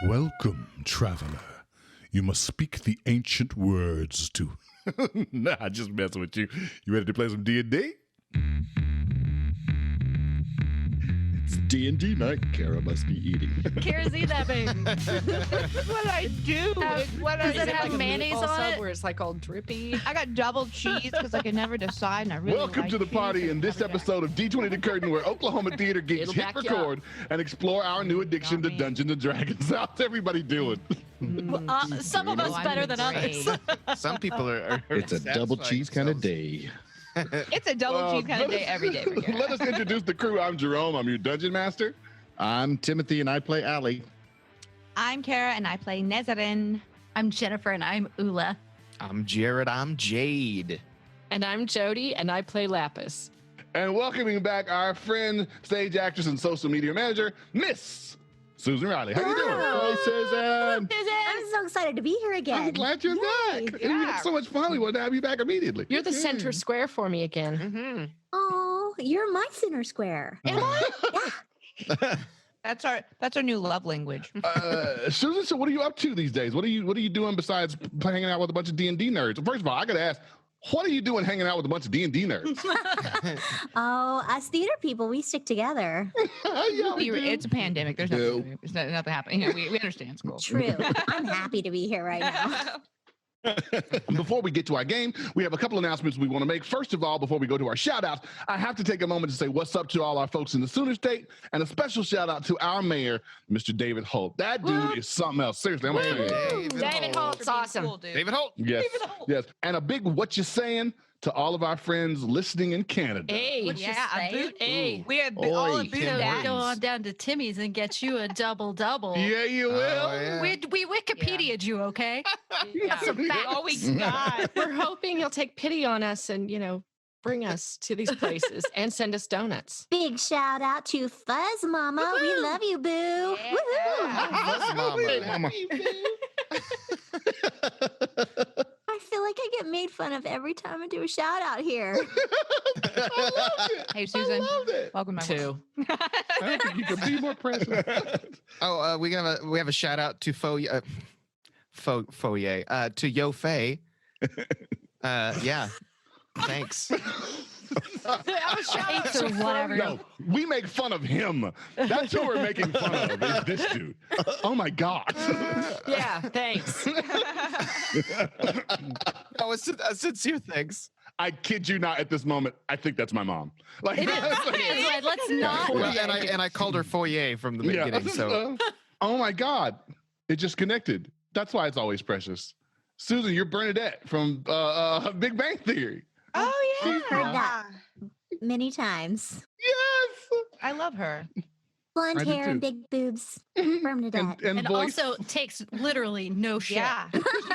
Welcome, traveler. You must speak the ancient words to... Nah, just messing with you. You ready to play some D&D? It's D&D night. Kara must be eating. Kara's eat that baby. This is what I do. Does it have mayonnaise on it? Where it's like all drippy. I got double cheese because I could never decide, and I really Welcome like to the cheese. party in this episode of D20 The Curtain, where Oklahoma Theater Geeks It'll hit back you record and explore our new addiction to Dungeons & Dragons. How's everybody doing? Some of us better than others. Some people are It's a double cheese kind of day. It's a double cheese kind of day every day. For Kara. Let us introduce the crew. I'm Jerome. I'm your Dungeon Master. I'm Timothy, and I play Allie. I'm Kara, and I play Nesrin. I'm Jennifer, and I'm Eula. I'm Jared. I'm Jaide. And I'm Jody, and I play Lapis. And welcoming back our friend, stage actress, and social media manager, Miss Susan Riley. How you doing? Hi, Susan. I'm so excited to be here again. I'm glad you're back. And we had so much fun. We wanted to have you back immediately. You're the center square for me again. Mm-hmm. Oh, you're my center square. Am I? That's our new love language. Susan, so what are you up to these days? What are you doing besides hanging out with a bunch of D&D nerds? First of all, I got to ask, what are you doing hanging out with a bunch of D&D nerds? Oh, us theater people, we stick together. Yeah, we do. It's a pandemic. There's nothing happening. We understand. It's cool. True. I'm happy to be here right now. Before we get to our game, we have a couple announcements we want to make. First of all, before we go to our shout outs, I have to take a moment to say what's up to all our folks in the Sooner State, and a special shout out to our mayor, Mr. David Holt. That dude is something else. Seriously, I'm going to tell you. David Holt's awesome. Cool, dude. David Holt. Yes, yes. And a big what you saying to all of our friends listening in Canada. Hey, Yeah, a boot. Hey. We are all Oi, a boot Canada. that. Go on down to Timmy's and get you a double. Yeah, you will. yeah. We Wikipedia'd you, okay? That's some facts. all we got. We're hoping you'll take pity on us and, bring us to these places and send us donuts. Big shout out to Fuzz Mama. We love you, boo. Yeah. Woohoo. Mama. I feel like I get made fun of every time I do a shout out here. Hey, Susan. Love it. Welcome to my Two. I think you could be more present. Oh, we have a shout out to Foyer, to Yo Fei. Yeah. Thanks. Thanks or whatever. No, we make fun of him. That's who we're making fun of, is this dude. Oh, my God. Yeah, thanks. No, it's a sincere thanks. I kid you not, at this moment, I think that's my mom. Like, Let's not. And I called her Foyer from the beginning. So oh, my God. It just connected. That's why it's always precious. Susan, you're Bernadette from Big Bang Theory. Oh, yeah. I've heard that many times. Yes. I love her. Blonde I do hair and too. big boobs. Bernadette. And And voice. also takes literally no shit. Yeah.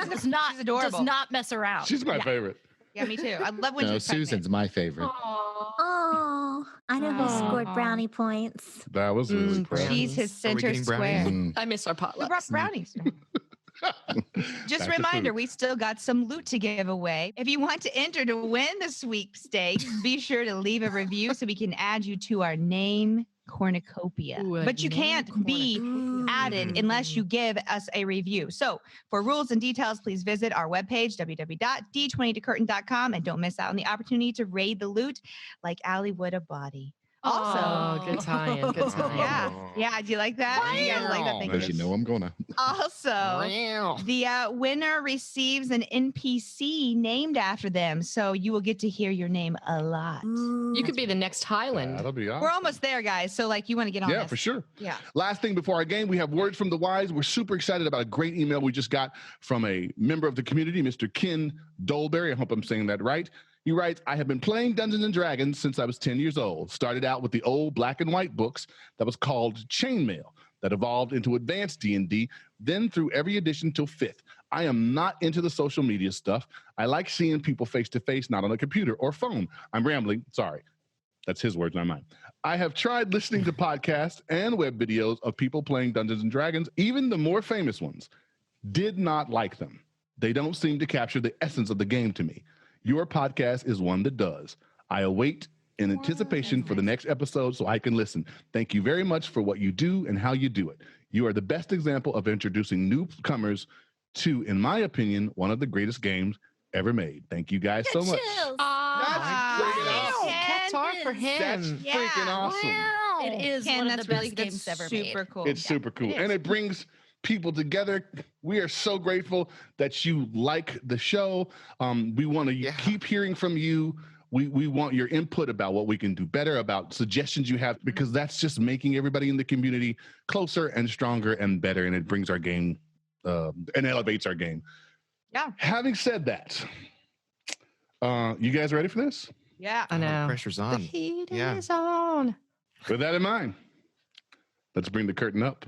Does not, She's adorable. does not mess around. She's my favorite. Yeah, me too. I love when No, she's pregnant. Susan's my favorite. Oh, I know who scored brownie points. That was really proud. She's his Are we center getting square. brownies? I miss our We brought potlucks. brownies. Just Back a to reminder, food. we still got some loot to give away. If you want to enter to win the sweepstakes, be sure to leave a review so we can add you to our name cornucopia. Ooh, a But you name can't be added unless you give us a review. So for rules and details, please visit our webpage, www.d20decurtain.com, and don't miss out on the opportunity to raid the loot like Allie would a body. Oh, good tie-in. Good tie-in. Yeah. Do you like that? You guys like that? Thank As you know, I'm gonna. Also, the winner receives an NPC named after them, so you will get to hear your name a lot. You could be the next Highland. That'll be awesome. We're almost there, guys. So, you want to get on Yeah, this? for sure. Yeah. Last thing before our game, we have words from the wise. We're super excited about a great email we just got from a member of the community, Mr. Ken Dolberry. I hope I'm saying that right. He writes, I have been playing Dungeons and Dragons since I was 10 years old. Started out with the old black and white books that was called Chainmail that evolved into advanced D&D, then through every edition till 5th. I am not into the social media stuff. I like seeing people face to face, not on a computer or phone. I'm rambling. Sorry. That's his words, not mine. I have tried listening to podcasts and web videos of people playing Dungeons and Dragons, even the more famous ones. Did not like them. They don't seem to capture the essence of the game to me. Your podcast is one that does. I await in anticipation for the next episode so I can listen. Thank you very much for what you do and how you do it. You are the best example of introducing newcomers to, in my opinion, one of the greatest games ever made. Thank you guys so much. Chills. That's hard for him. That's freaking awesome. It is Ken, one of that's the really best games ever made. super cool. It's super cool. And it brings people together. We are so grateful that you like the show. We want to keep hearing from you. We want your input about what we can do better, about suggestions you have, because that's just making everybody in the community closer and stronger and better. And it brings our game and elevates our game. Yeah. Having said that, you guys ready for this? Yeah. I know. Pressure's The on. heat Yeah. is on. With that in mind, let's bring the curtain up.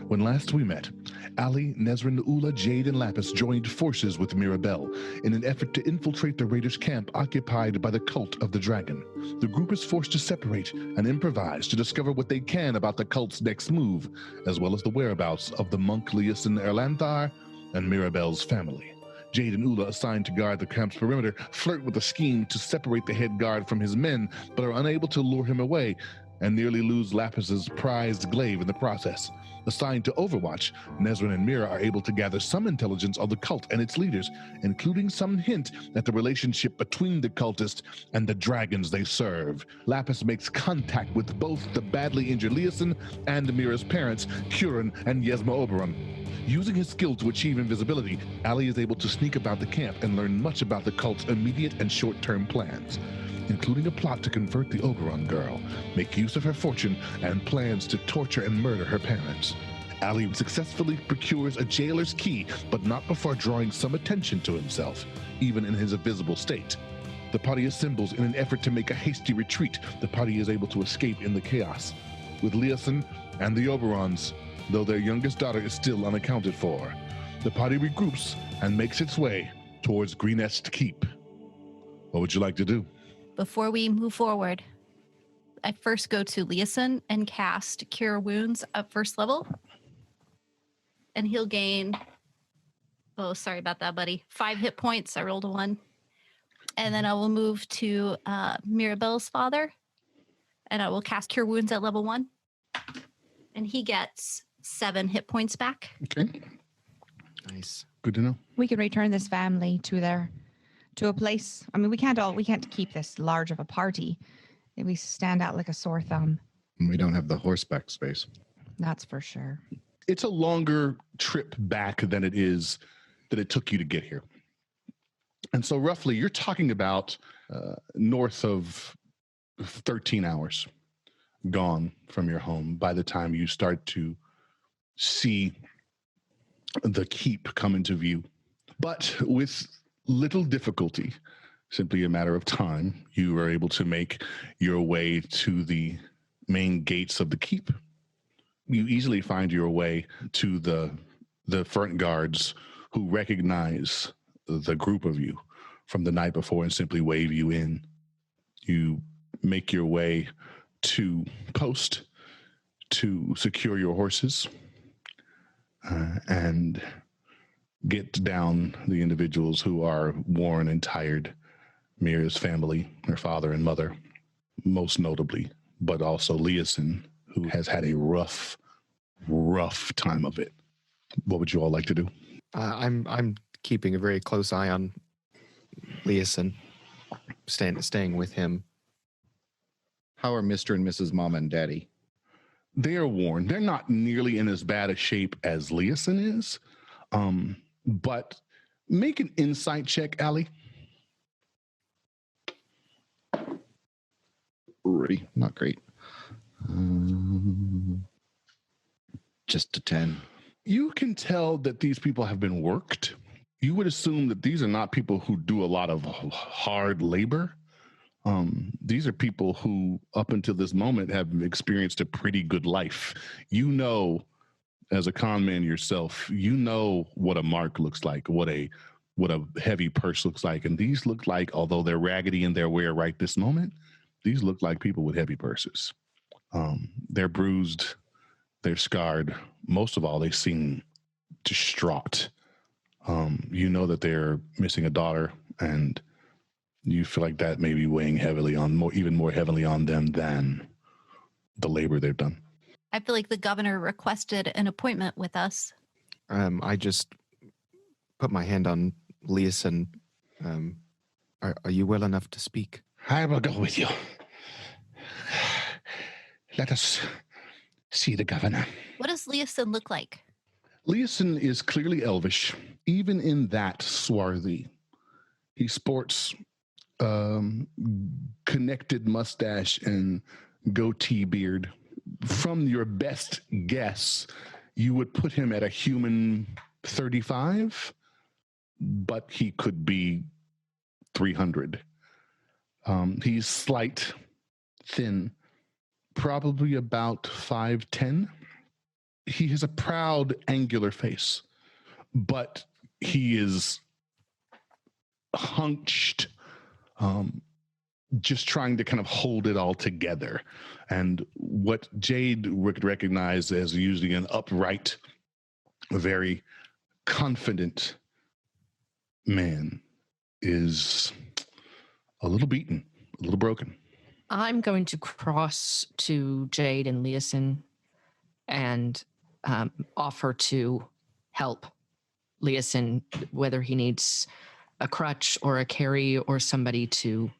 When last we met, Ali, Nesrin, Eula, Jaide, and Lapis joined forces with Mirabelle in an effort to infiltrate the raiders' camp occupied by the cult of the dragon. The group is forced to separate and improvise to discover what they can about the cult's next move, as well as the whereabouts of the monk Leosin, Erlanthar, and Mirabelle's family. Jaide and Eula, assigned to guard the camp's perimeter, flirt with a scheme to separate the head guard from his men, but are unable to lure him away and nearly lose Lapis's prized glaive in the process. Assigned to Overwatch, Nesrin and Mira are able to gather some intelligence on the cult and its leaders, including some hint at the relationship between the cultists and the dragons they serve. Lapis makes contact with both the badly injured Leosin and Mira's parents, Kuran and Yesma Oberron. Using his skill to achieve invisibility, Ali is able to sneak about the camp and learn much about the cult's immediate and short-term plans, including a plot to convert the Oberron girl, make use of her fortune, and plans to torture and murder her parents. Ali successfully procures a jailer's key, but not before drawing some attention to himself, even in his invisible state. The party assembles in an effort to make a hasty retreat. The party is able to escape in the chaos, with Leosin and the Oberons, though their youngest daughter is still unaccounted for. The party regroups and makes its way towards Greenest Keep. What would you like to do? Before we move forward, I first go to Leosin and cast Cure Wounds at first level. And he'll gain, oh, sorry about that, buddy. 5 hit points. I rolled a 1. And then I will move to Mirabelle's father. And I will cast Cure Wounds at level 1. And he gets 7 hit points back. Okay, Nice. good to know. We can return this family to a place. I mean, we can't keep this large of a party. We stand out like a sore thumb. We don't have the horseback space. That's for sure. It's a longer trip back than it took you to get here. And so roughly you're talking about north of 13 hours gone from your home by the time you start to see the keep come into view. But with little difficulty, simply a matter of time, you are able to make your way to the main gates of the keep. You easily find your way to the front guards, who recognize the group of you from the night before and simply wave you in. You make your way to post to secure your horses and get down the individuals who are worn and tired. Mira's family, her father and mother, most notably, but also Leosin, who has had a rough time of it. What would you all like to do? I'm keeping a very close eye on Leosin, staying with him. How are Mr. and Mrs. Mom and Daddy? They are worn. They're not nearly in as bad a shape as Leosin is, but make an insight check, Allie. Already not great. Just a 10. You can tell that these people have been worked. You would assume that these are not people who do a lot of hard labor. These are people who, up until this moment, have experienced a pretty good life. You know, as a con man yourself, you know what a mark looks like, what a heavy purse looks like. And these look like, although they're raggedy in their wear right this moment, these look like people with heavy purses. They're bruised, they're scarred. Most of all, they seem distraught. You know that they're missing a daughter, and you feel like that may be weighing heavily on even more heavily on them than the labor they've done. I feel like the governor requested an appointment with us. I just put my hand on Leosin. Are you well enough to speak? I will go with you. Let us see the governor. What does Leosin look like? Leosin is clearly elvish, even in that swarthy. He sports connected mustache and goatee beard. From your best guess, you would put him at a human 35, but he could be 300. He's slight, thin, probably about 5'10". He has a proud, angular face, but he is hunched, just trying to kind of hold it all together. And what Jaide would recognize as usually an upright, very confident man is a little beaten, a little broken. I'm going to cross to Jaide and Leosin and offer to help Leosin, whether he needs a crutch or a carry or somebody to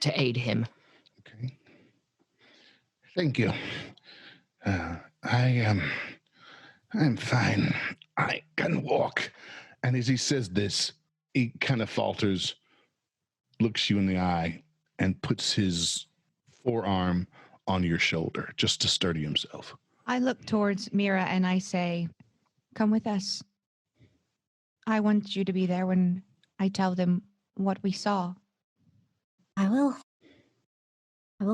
aid him. Okay. Thank you. I'm fine. I can walk. And as he says this, he kind of falters, looks you in the eye, and puts his forearm on your shoulder just to steady himself. I look towards Mira and I say, come with us. I want you to be there when I tell them what we saw. I will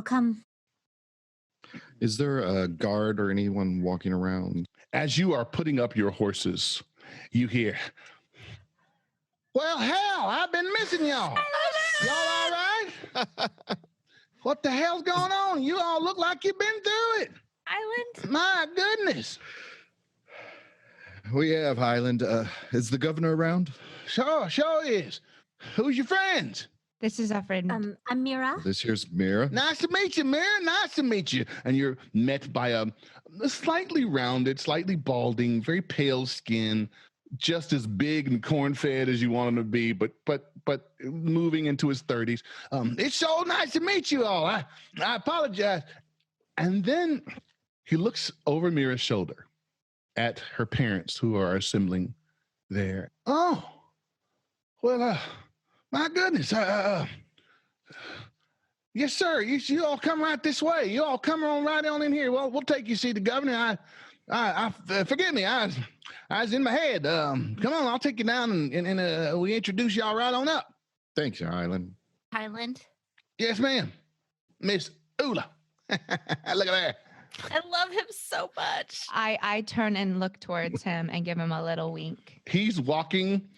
come. Is there a guard or anyone walking around? As you are putting up your horses, you hear, well, hell, I've been missing y'all. Y'all all right? What the hell's going on? You all look like you've been through it. Island? My goodness. We have Highland. Is the governor around? Sure is. Who's your friends? This is our friend. I'm Mira. This here's Mira. Nice to meet you, Mira. Nice to meet you. And you're met by a slightly rounded, slightly balding, very pale skin, just as big and corn-fed as you want him to be, but moving into his 30s. It's so nice to meet you all. I apologize. And then he looks over Mira's shoulder at her parents who are assembling there. Oh, well, my goodness. Yes, sir. You all come right this way. You all come on right on in here. Well, we'll take you to see the governor. I forgive me. I was in my head. Come on, I'll take you down and we introduce y'all right on up. Thanks, Highland. Highland? Yes, ma'am. Miss Eula. Look at that. I love him so much. I turn and look towards him and give him a little wink. He's walking,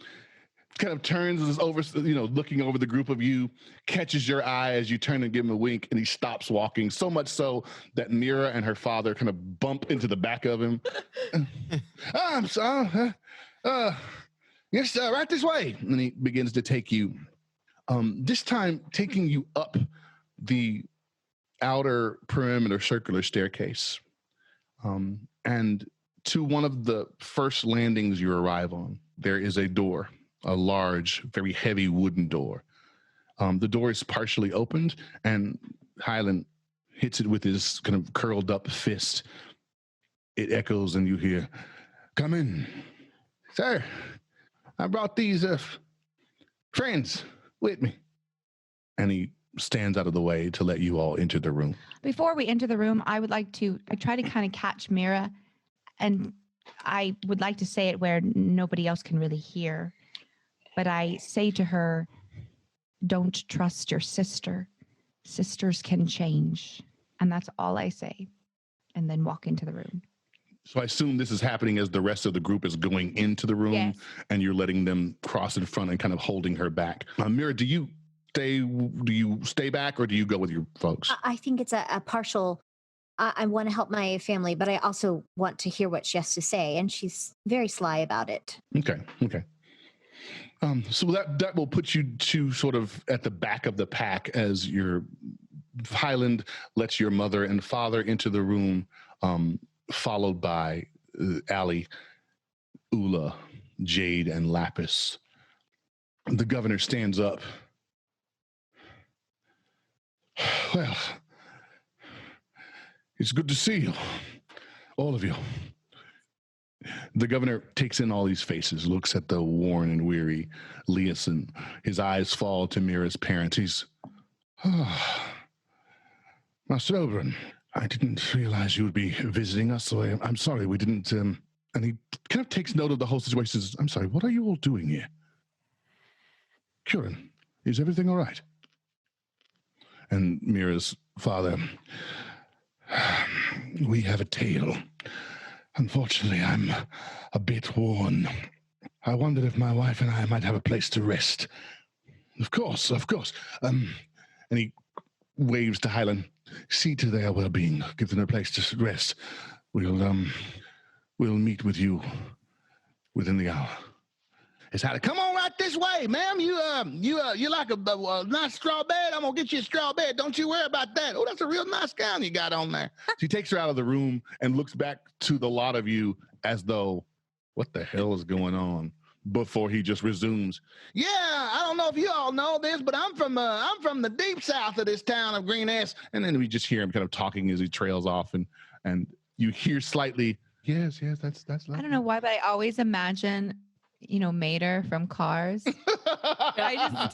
kind of turns over, looking over the group of you, catches your eye as you turn and give him a wink, and he stops walking, so much so that Mira and her father kind of bump into the back of him. I'm sorry. Yes, right this way. And he begins to take you, this time taking you up the outer perimeter circular staircase, and to one of the first landings you arrive on, there is a door. A large, very heavy wooden door. The door is partially opened, and Highland hits it with his kind of curled up fist. It echoes, and you hear, "Come in, sir. I brought these friends with me." And he stands out of the way to let you all enter the room. Before we enter the room, I try to kind of catch Mira, and I would like to say it where nobody else can really hear. But I say to her, don't trust your sister. Sisters can change. And that's all I say. And then walk into the room. So I assume this is happening as the rest of the group is going into the room, Yes. and you're letting them cross in front and kind of holding her back. Mira, do you stay back, or do you go with your folks? I think it's a partial. I want to help my family, but I also want to hear what she has to say. And she's very sly about it. Okay. So that will put you two sort of at the back of the pack as your Highland lets your mother and father into the room. followed by Allie, Eula, Jaide, and Lapis. The governor stands up. Well, it's good to see you, all of you. The governor takes in all these faces, looks at the worn and weary Leosin. His eyes fall to Mira's parents. He's, Master Oberron, I didn't realize you would be visiting us, so I'm sorry we didn't, and he kind of takes note of the whole situation. Says, I'm sorry, what are you all doing here? Kuran, is everything all right? And Mira's father, we have a tale. Unfortunately, I'm a bit worn. I wondered if my wife and I might have a place to rest. Of course, of course. And he waves to Highland. See to their well-being. Give them a place to rest. We'll meet with you within the hour. It's how to come on right this way, ma'am. You like a nice straw bed? I'm gonna get you a straw bed. Don't you worry about that. Oh, that's a real nice gown you got on there. She takes her out of the room and looks back to the lot of you as though, what the hell is going on? Before he just resumes. Yeah, I don't know if you all know this, but I'm from the deep south of this town of Greenest. And then we just hear him kind of talking as he trails off, and you hear slightly, yes, that's I don't know why, but I always imagine, Mater from Cars. I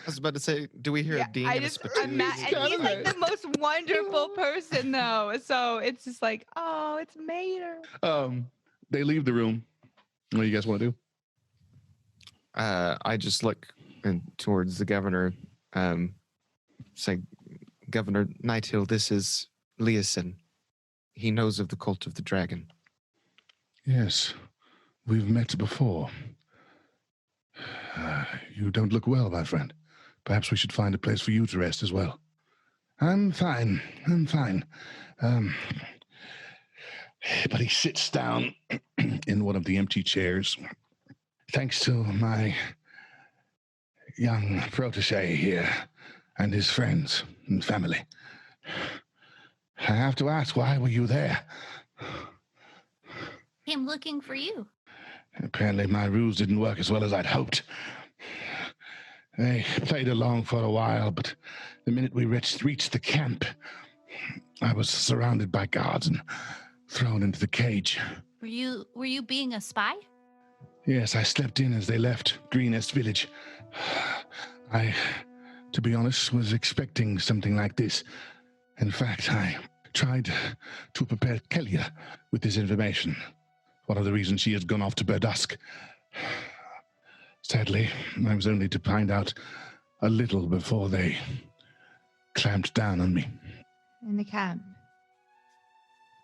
was about to say, do we hear a ding and a spittoon? And he's like the most wonderful person, though. So it's just like, oh, it's Mater. They leave the room. What do you guys want to do? I just look towards the governor, say, Governor Nighthill, this is Leosin. He knows of the cult of the dragon. Yes, we've met before. You don't look well, my friend. Perhaps we should find a place for you to rest as well. I'm fine. But he sits down in one of the empty chairs. Thanks to my young protege here and his friends and family. I have to ask, why were you there? Came looking for you. Apparently my ruse didn't work as well as I'd hoped. They played along for a while, but the minute we reached the camp, I was surrounded by guards and thrown into the cage. Were you being a spy? Yes, I slept in as they left Greenest village. I, to be honest, was expecting something like this. In fact, I tried to prepare Kelia with this information. One of the reasons she has gone off to Berdusk. Sadly, I was only to find out a little before they clamped down on me. In the camp.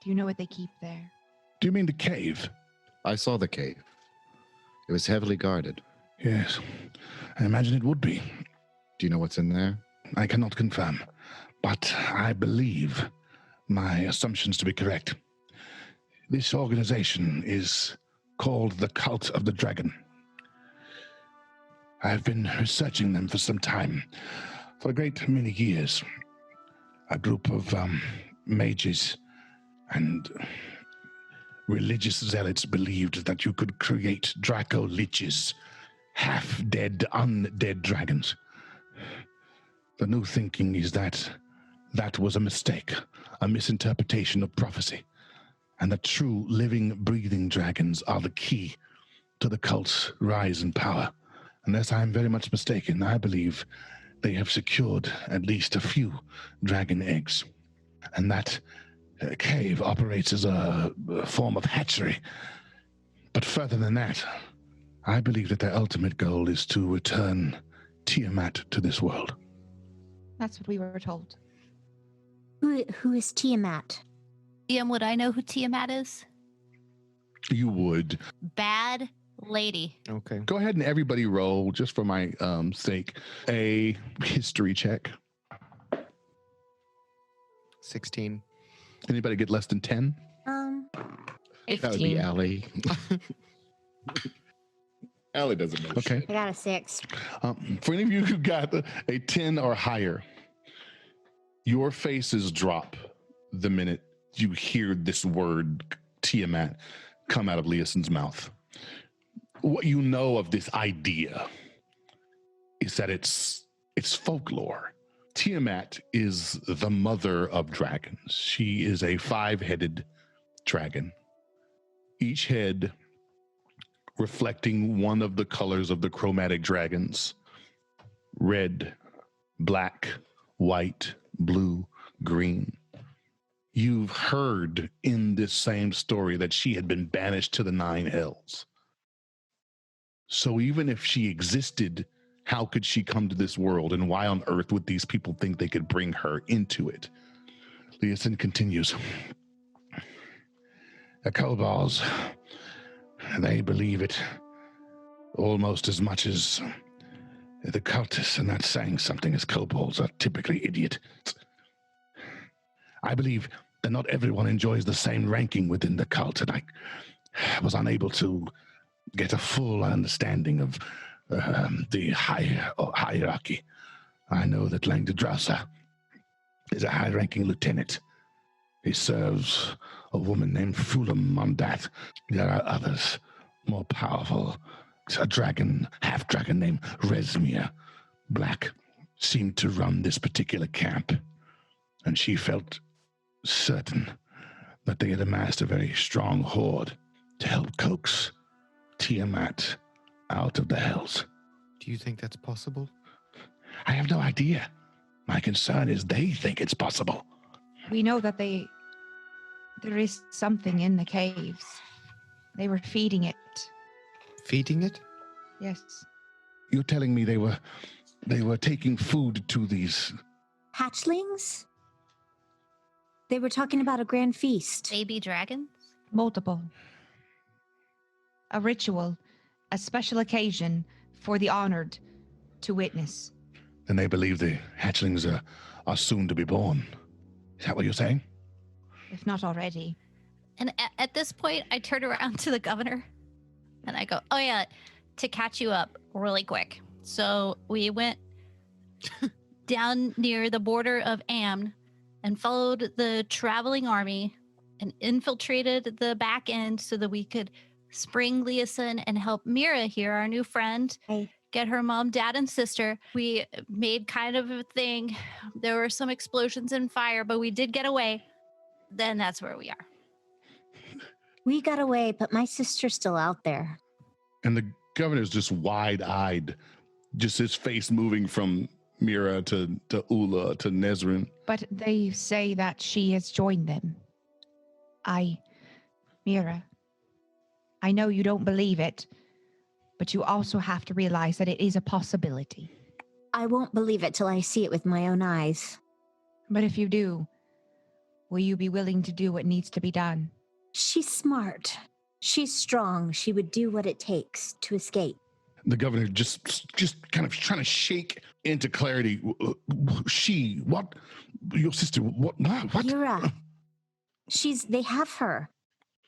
Do you know what they keep there? Do you mean the cave? I saw the cave. It was heavily guarded. Yes, I imagine it would be. Do you know what's in there? I cannot confirm, but I believe my assumptions to be correct. This organization is called the Cult of the Dragon. I have been researching them for some time, for a great many years. A group of mages and religious zealots believed that you could create Draco Liches, half-dead, undead dragons. The new thinking is that was a mistake, a misinterpretation of prophecy, and that true living, breathing dragons are the key to the cult's rise in power. Unless I am very much mistaken, I believe they have secured at least a few dragon eggs, and that cave operates as a form of hatchery. But further than that, I believe that their ultimate goal is to return Tiamat to this world. That's what we were told. Who is Tiamat? Ian, would I know who Tiamat is? You would. Bad lady. Okay. Go ahead and everybody roll, just for my sake, a history check. 16. Anybody get less than 10? That would be 15. Allie. Allie doesn't know. Okay. I got a 6. For any of you who got a 10 or higher, your faces drop the minute you hear this word, Tiamat, come out of Leoson's mouth. What you know of this idea is that it's folklore. Tiamat is the mother of dragons. She is a 5-headed dragon, each head reflecting one of the colors of the chromatic dragons: red, black, white, blue, green. You've heard in this same story that she had been banished to the 9 hells. So even if she existed, how could she come to this world, and why on earth would these people think they could bring her into it? Leosin continues. The kobolds, they believe it almost as much as the cultists, and that's saying something, as kobolds are typically idiots. I believe that not everyone enjoys the same ranking within the cult, and I was unable to get a full understanding of the hierarchy. I know that Langdadrosa is a high-ranking lieutenant. He serves a woman named Fulham on that. There are others more powerful. A dragon, half-dragon named Resmir Black seemed to run this particular camp, and she felt certain that they had amassed a very strong horde to help coax Tiamat out of the hells. Do you think that's possible? I have no idea. My concern is they think it's possible. We know that there is something in the caves. They were feeding it. Feeding it? Yes. You're telling me they were taking food to these Hatchlings? They were talking about a grand feast. Baby dragons? Multiple. A ritual, a special occasion for the honored to witness. and they believe the hatchlings are soon to be born. Is that what you're saying? If not already. And at this point, I turn around to the governor and I go, oh, yeah, to catch you up really quick. So we went down near the border of Amn and followed the traveling army and infiltrated the back end so that we could spring Leosin and help Mira here, our new friend, get her mom, dad, and sister. We made kind of a thing. There were some explosions and fire, but we did get away. Then that's where we are. We got away, but my sister's still out there. And the governor's just wide-eyed, just his face moving from Mira to Eula to Nesrin. But they say that she has joined them. Mira, I know you don't believe it, but you also have to realize that it is a possibility. I won't believe it till I see it with my own eyes. But if you do, will you be willing to do what needs to be done? She's smart. She's strong. She would do what it takes to escape. The governor just kind of trying to shake into clarity. She, what? Your sister, what? Mira. They have her.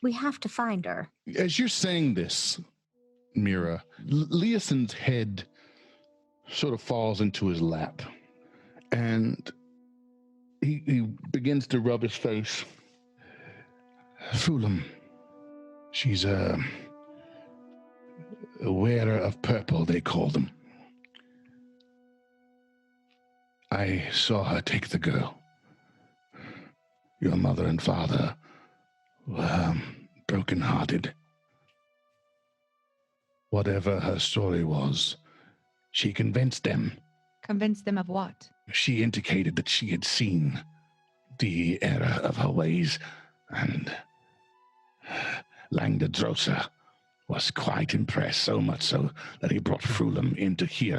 We have to find her. As you're saying this, Mira, Leosin's head sort of falls into his lap. And he begins to rub his face. Fulham, she's a wearer of purple, they call them. I saw her take the girl. Your mother and father were broken-hearted. Whatever her story was, she convinced them. Convince them of what? She indicated that she had seen the error of her ways, and Langdadrosa was quite impressed, so much so that he brought Fulham in to hear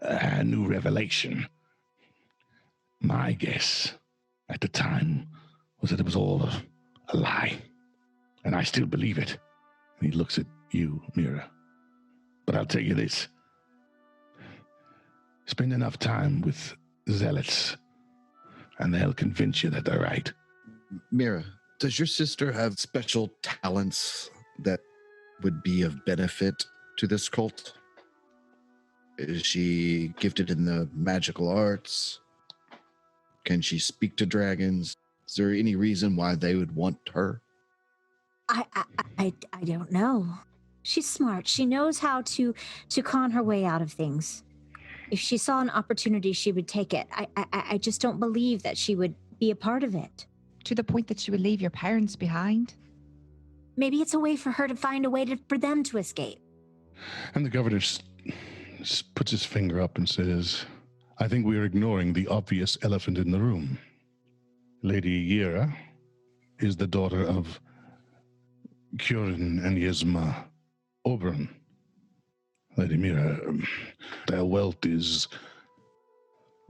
her new revelation. My guess at the time was that it was all a lie, and I still believe it. And he looks at you, Mira. But I'll tell you this. Spend enough time with zealots, and they'll convince you that they're right. Mira, does your sister have special talents that would be of benefit to this cult? Is she gifted in the magical arts? Can she speak to dragons? Is there any reason why they would want her? I don't know. She's smart. She knows how to con her way out of things. If she saw an opportunity, she would take it. I just don't believe that she would be a part of it. To the point that she would leave your parents behind? Maybe it's a way for her to find a way for them to escape. And the governor puts his finger up and says, I think we are ignoring the obvious elephant in the room. Lady Yera is the daughter of Kuran and Yesma Oberron. Lady Mira, their wealth is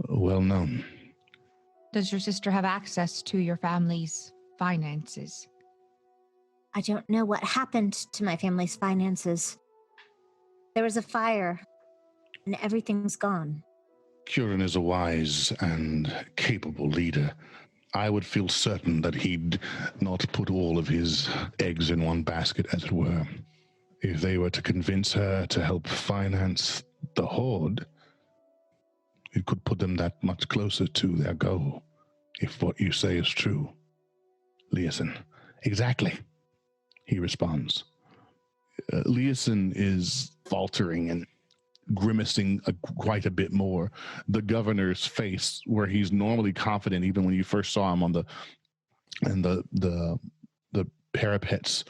well known. Does your sister have access to your family's finances? I don't know what happened to my family's finances. There was a fire, and everything's gone. Kuran is a wise and capable leader. I would feel certain that he'd not put all of his eggs in one basket, as it were. If they were to convince her to help finance the Horde, it could put them that much closer to their goal, if what you say is true. Leosin, exactly, he responds. Leosin is faltering and grimacing quite a bit more. The governor's face, where he's normally confident, even when you first saw him on the parapets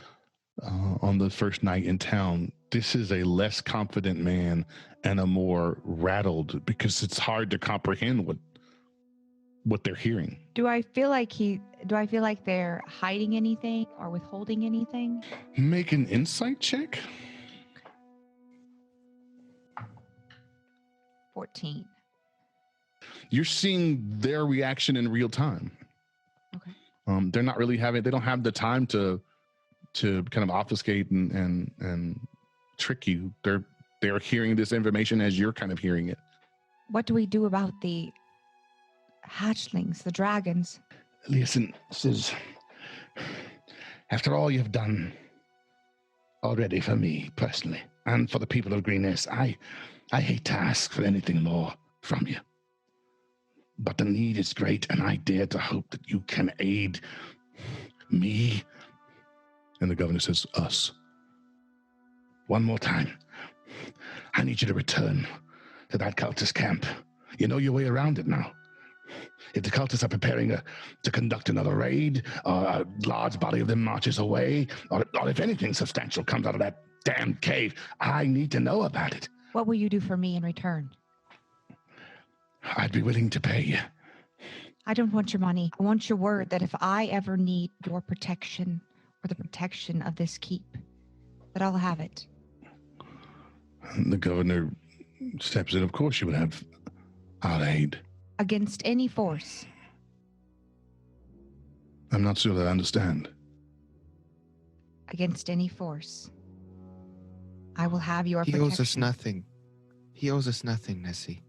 on the first night in town, this is a less confident man and a more rattled, because it's hard to comprehend what they're hearing. Do I feel like they're hiding anything or withholding anything? Make an insight check. 14. You're seeing their reaction in real time. Okay. They're not really they don't have the time to kind of obfuscate and trick you. They're hearing this information as you're kind of hearing it. What do we do about the hatchlings, the dragons? Leosin says, after all you've done already for me personally and for the people of Greenest, I hate to ask for anything more from you. But the need is great, and I dare to hope that you can aid me. And the governor says, us. One more time. I need you to return to that cultist camp. You know your way around it now. If the cultists are preparing to conduct another raid, or a large body of them marches away, or if anything substantial comes out of that damn cave, I need to know about it. What will you do for me in return? I'd be willing to pay you. I don't want your money. I want your word that if I ever need your protection or the protection of this keep, that I'll have it. And the governor steps in. Of course you would have our aid. Against any force. I'm not sure that I understand. Against any force. I will have your He protection. owes us nothing. He owes us nothing, Nessie.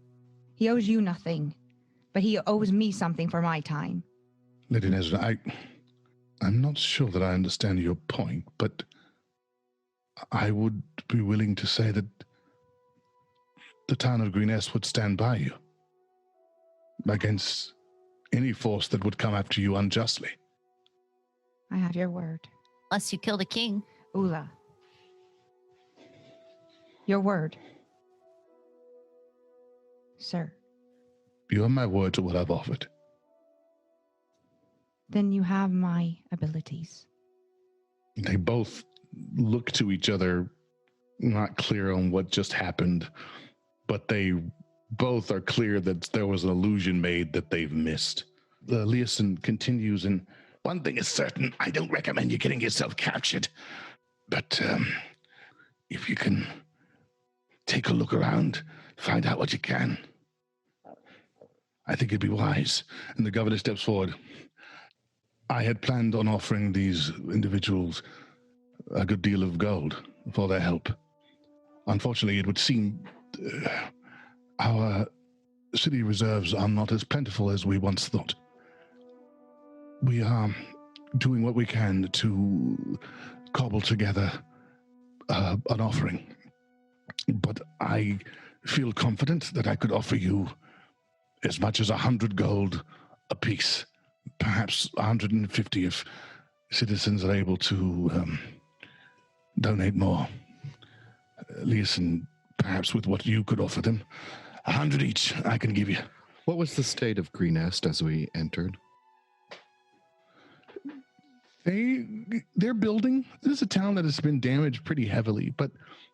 He owes you nothing, but he owes me something for my time. Lady Nesrin, I'm not sure that I understand your point, but I would be willing to say that the town of Greenest would stand by you against any force that would come after you unjustly. I have your word. Unless you kill the king. Eula. Your word. Sir. You have my word to what I've offered. Then you have my abilities. They both look to each other, not clear on what just happened, but they both are clear that there was an illusion made that they've missed. Leosin continues, and one thing is certain, I don't recommend you getting yourself captured. But if you can take a look around, find out what you can, I think it'd be wise. And the governor steps forward. I had planned on offering these individuals a good deal of gold for their help. Unfortunately, it would seem our city reserves are not as plentiful as we once thought. We are doing what we can to cobble together an offering. But I feel confident that I could offer you as much as 100 gold apiece perhaps 150 if citizens are able to donate more. Leosin, perhaps with what you could offer them, 100 each I can give you. What was the state of Greenest as we entered? They're building. This is a town that has been damaged pretty heavily, but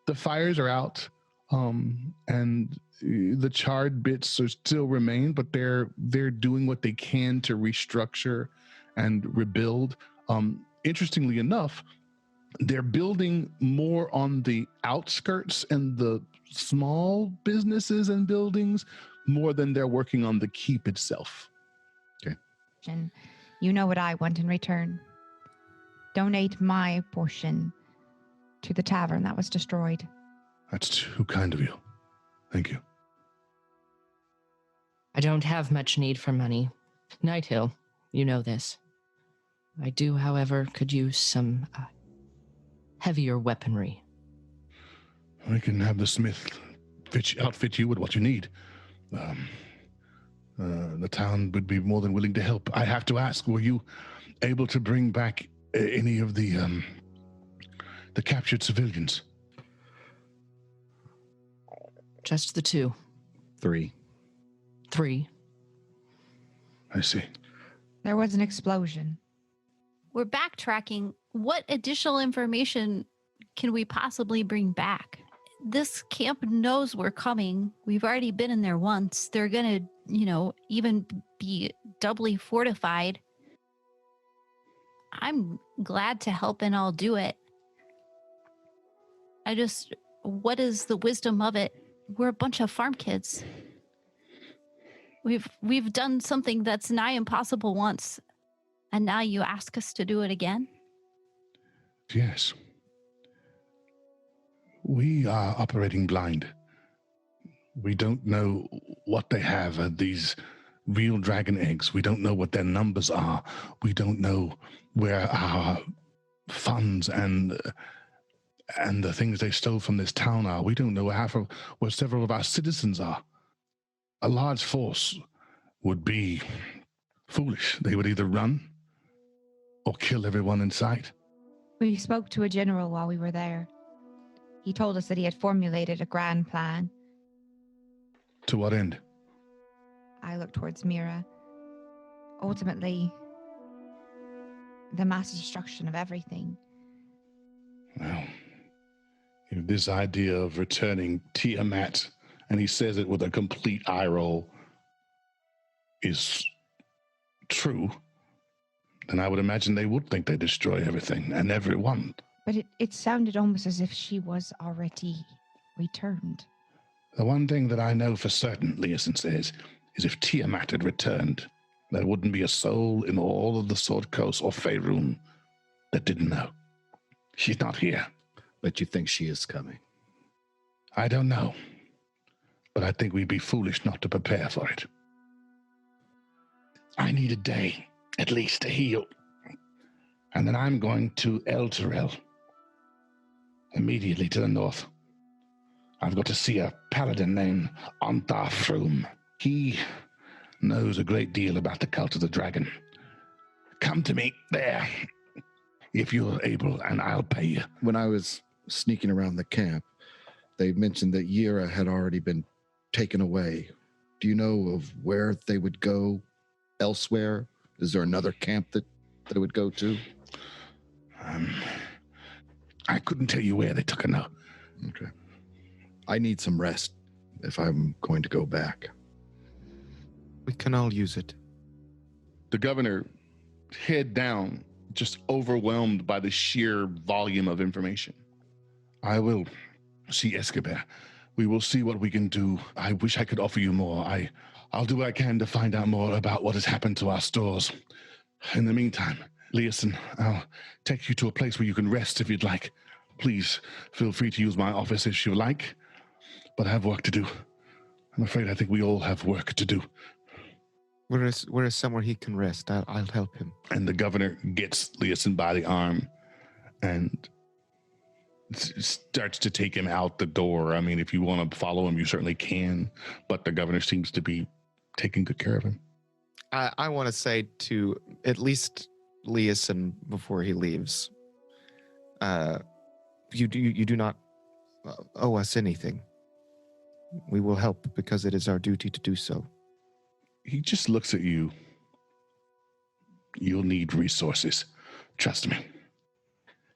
the fires are out, and the charred bits are still remain, but they're doing what they can to restructure and rebuild. Interestingly enough, they're building more on the outskirts and the small businesses and buildings more than they're working on the keep itself. And you know what I want in return. Donate my portion to the tavern that was destroyed. That's too kind of you. Thank you. I don't have much need for money. Nighthill, you know this. I do, however, could use some heavier weaponry. I can have the smith outfit you with what you need. The town would be more than willing to help. I have to ask, were you able to bring back any of the captured civilians? Just the 2. 3. 3. I see. There was an explosion. We're backtracking. What additional information can we possibly bring back? This camp knows we're coming. We've already been in there once. They're going to, even be doubly fortified. I'm glad to help and I'll do it. What is the wisdom of it? We're a bunch of farm kids. We've done something that's nigh impossible once, and now you ask us to do it again? Yes. We are operating blind. We don't know what they have, these real dragon eggs. We don't know what their numbers are. We don't know where our funds and the things they stole from this town are. We don't know where several of our citizens are. A large force would be foolish. They would either run or kill everyone in sight. We spoke to a general while we were there. He told us that he had formulated a grand plan. To what end? I looked towards Mira. Ultimately, the mass destruction of everything. Well, this idea of returning Tiamat, and he says it with a complete eye roll, is true, then I would imagine they would think they destroy everything and everyone. But it sounded almost as if she was already returned. The one thing that I know for certain, Leosin says, is if Tiamat had returned, there wouldn't be a soul in all of the Sword Coast or Faerun that didn't know. She's not here. But you think she is coming? I don't know. But I think we'd be foolish not to prepare for it. I need a day, at least, to heal. And then I'm going to Elturel, immediately to the north. I've got to see a paladin named Erlanthar. He knows a great deal about the cult of the dragon. Come to me there, if you're able, and I'll pay you. When I was sneaking around the camp, they mentioned that Yira had already been taken away. Do you know of where they would go elsewhere? Is there another camp that they would go to? I couldn't tell you where they took her now. Okay. I need some rest if I'm going to go back. We can all use it. The governor, head down, just overwhelmed by the sheer volume of information. I will see Escobar. We will see what we can do. I wish I could offer you more. I'll do what I can to find out more about what has happened to our stores. In the meantime, Leosin, I'll take you to a place where you can rest if you'd like. Please feel free to use my office if you like, but I have work to do. I'm afraid I think we all have work to do. Where is somewhere he can rest? I'll help him. And the governor gets Leosin by the arm and starts to take him out the door. I mean, if you want to follow him, you certainly can, but the governor seems to be taking good care of him. I want to say to at least Leosin before he leaves, you do not owe us anything. We will help because it is our duty to do so. He just looks at you. You'll need resources. Trust me.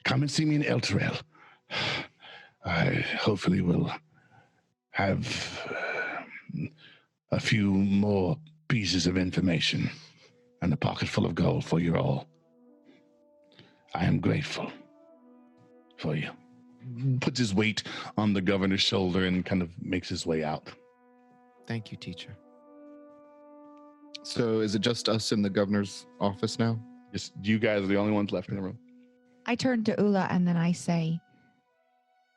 Come and see me in Elturel. I hopefully will have a few more pieces of information and a pocket full of gold for you all. I am grateful for you. Puts his weight on the governor's shoulder and kind of makes his way out. Thank you, teacher. So is it just us in the governor's office now? Just you guys are the only ones left in the room. I turn to Eula and then I say,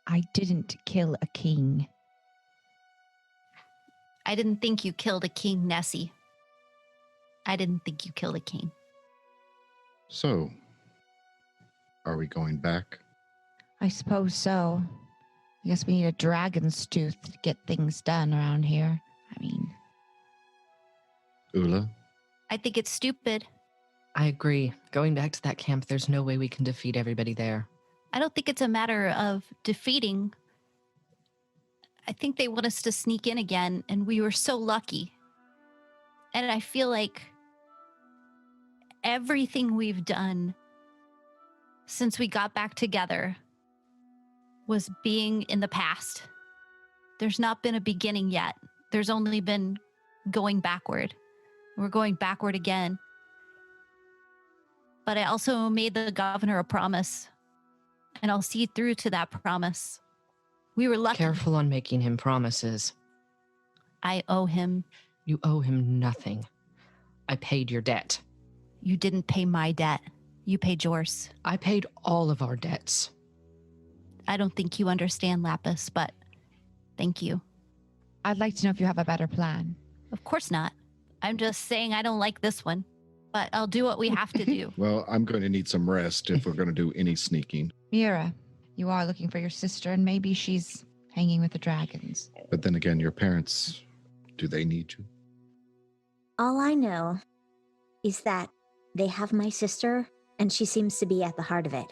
I didn't kill a king. I didn't think you killed a king, Nessie. I didn't think you killed a king. So, are we going back? I suppose so. I guess we need a dragon's tooth to get things done around here. I mean, Eula? I think it's stupid. I agree. Going back to that camp, there's no way we can defeat everybody there. I don't think it's a matter of defeating. I think they want us to sneak in again, and we were so lucky. And I feel like everything we've done since we got back together was being in the past. There's not been a beginning yet. There's only been going backward. We're going backward again. But I also made the governor a promise, and I'll see through to that promise. We were lucky. Careful on making him promises. I owe him. You owe him nothing. I paid your debt. You didn't pay my debt. You paid yours. I paid all of our debts. I don't think you understand, Lapis, but thank you. I'd like to know if you have a better plan. Of course not. I'm just saying I don't like this one, but I'll do what we have to do. Well, I'm going to need some rest if we're going to do any sneaking. Mira, you are looking for your sister, and maybe she's hanging with the dragons. But then again, your parents, do they need you? All I know is that they have my sister, and she seems to be at the heart of it.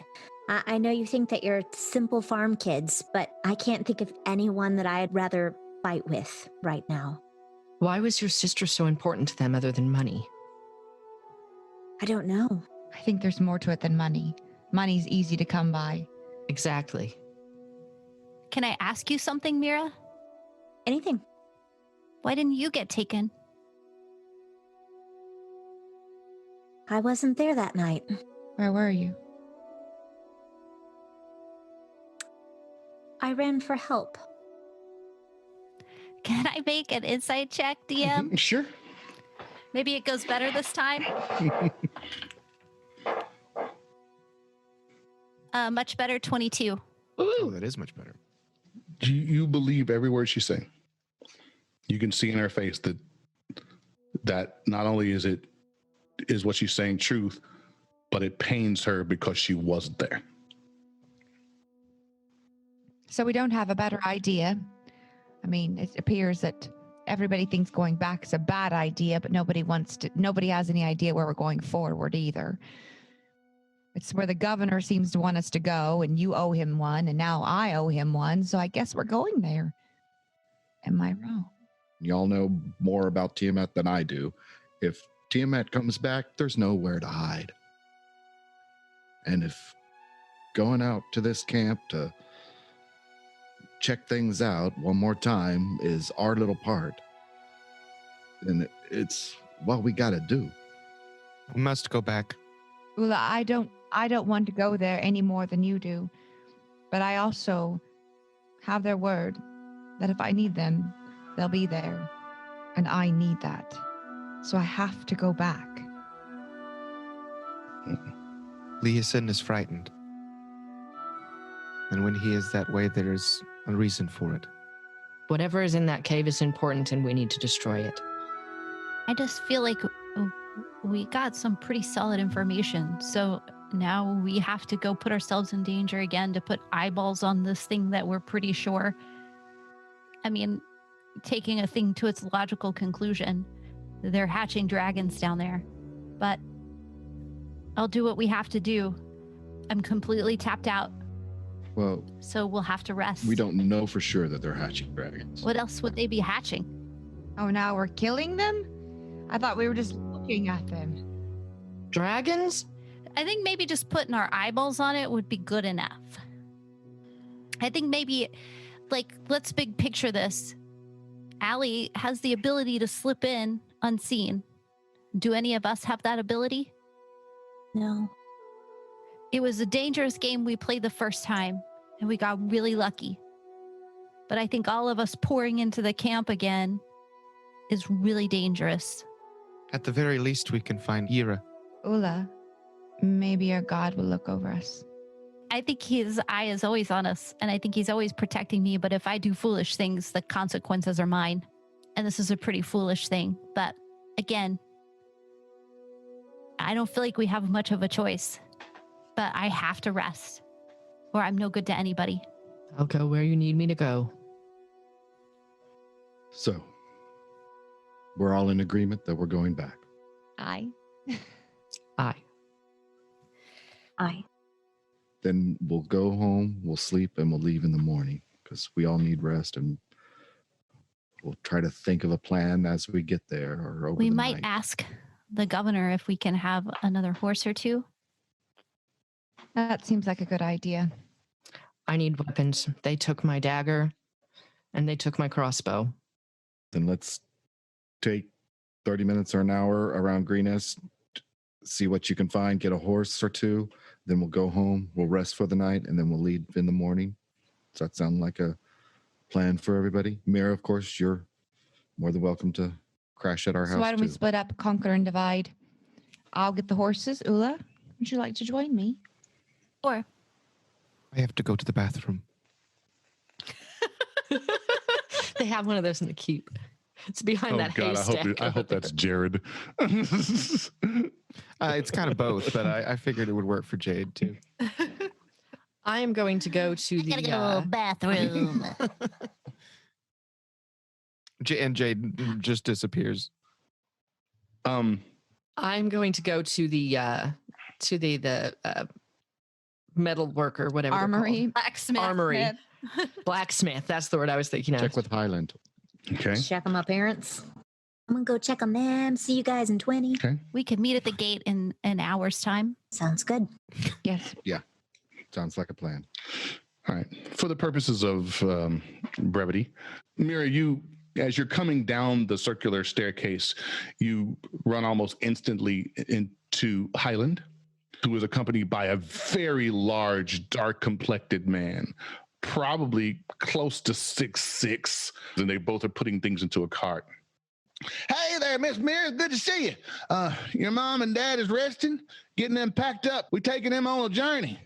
I know you think that you're simple farm kids, but I can't think of anyone that I'd rather fight with right now. Why was your sister so important to them other than money? I don't know. I think there's more to it than money. Money's easy to come by. Exactly. Can I ask you something, Mira? Anything. Why didn't you get taken? I wasn't there that night. Where were you? I ran for help. Can I make an insight check, DM? Sure. Maybe it goes better this time. Much better, 22. Oh, that is much better. You believe every word she's saying. You can see in her face that not only is what she's saying truth, but it pains her because she wasn't there. So we don't have a better idea. I mean, it appears that everybody thinks going back is a bad idea, but nobody has any idea where we're going forward either. It's where the governor seems to want us to go, and you owe him one, and now I owe him one, so I guess we're going there. Am I wrong? Y'all know more about Tiamat than I do. If Tiamat comes back, there's nowhere to hide. And if going out to this camp to check things out one more time is our little part, then it's what we got to do. We must go back. Eula, I don't want to go there any more than you do, but I also have their word that if I need them, they'll be there, and I need that. So I have to go back. Leosin is frightened. And when he is that way, there is a reason for it. Whatever is in that cave is important, and we need to destroy it. I just feel like we got some pretty solid information. So now we have to go put ourselves in danger again to put eyeballs on this thing that we're pretty sure. I mean, taking a thing to its logical conclusion, they're hatching dragons down there. But I'll do what we have to do. I'm completely tapped out, Well, so we'll have to rest. we don't know for sure that they're hatching dragons. What else would they be hatching? Oh, now we're killing them? I thought we were just looking at them. Dragons? I think maybe just putting our eyeballs on it would be good enough. I think maybe, like, let's big picture this. Allie has the ability to slip in unseen. Do any of us have that ability? No. It was a dangerous game we played the first time, and we got really lucky. But I think all of us pouring into the camp again is really dangerous. At the very least, we can find Yira. Eula, maybe our god will look over us. I think his eye is always on us, and I think he's always protecting me. But if I do foolish things, the consequences are mine. And this is a pretty foolish thing. But again, I don't feel like we have much of a choice. But I have to rest, or I'm no good to anybody. I'll go where you need me to go. So, we're all in agreement that we're going back. Aye. Aye. I. Then we'll go home, we'll sleep, and we'll leave in the morning because we all need rest, and we'll try to think of a plan as we get there or over We the might night. ask the governor if we can have another horse or two. That seems like a good idea. I need weapons. They took my dagger and they took my crossbow. Then let's take 30 minutes or an hour around Greenest, see what you can find, get a horse or two. Then we'll go home, we'll rest for the night, and then we'll leave in the morning. Does that sound like a plan for everybody? Mira, of course, you're more than welcome to crash at our house. So why don't we too. split up, conquer, and divide? I'll get the horses. Eula, would you like to join me? Or I have to go to the bathroom. They have one of those in the keep. It's behind Oh that God, haystack. I hope that's Jared. It's kind of both, but I figured it would work for Jade too. I am going to go to the bathroom. And Jade just disappears. I'm going to go to the metal worker, whatever. they're Armory. called. Blacksmith. Armory. Smith. Blacksmith. That's the word I was thinking of. Check with Highland. Okay. Check on my parents. I'm gonna go check on them. See you guys in 20. Okay. We could meet at the gate in an hour's time. Sounds good. Yes. Sounds like a plan. All right. For the purposes of brevity, Mira, as you're coming down the circular staircase, you run almost instantly into Highland, who is accompanied by a very large, dark-complected man, probably close to 6'6", and they both are putting things into a cart. Hey there, Miss Mira. Good to see you. Your mom and dad is resting, getting them packed up. We're taking them on a journey.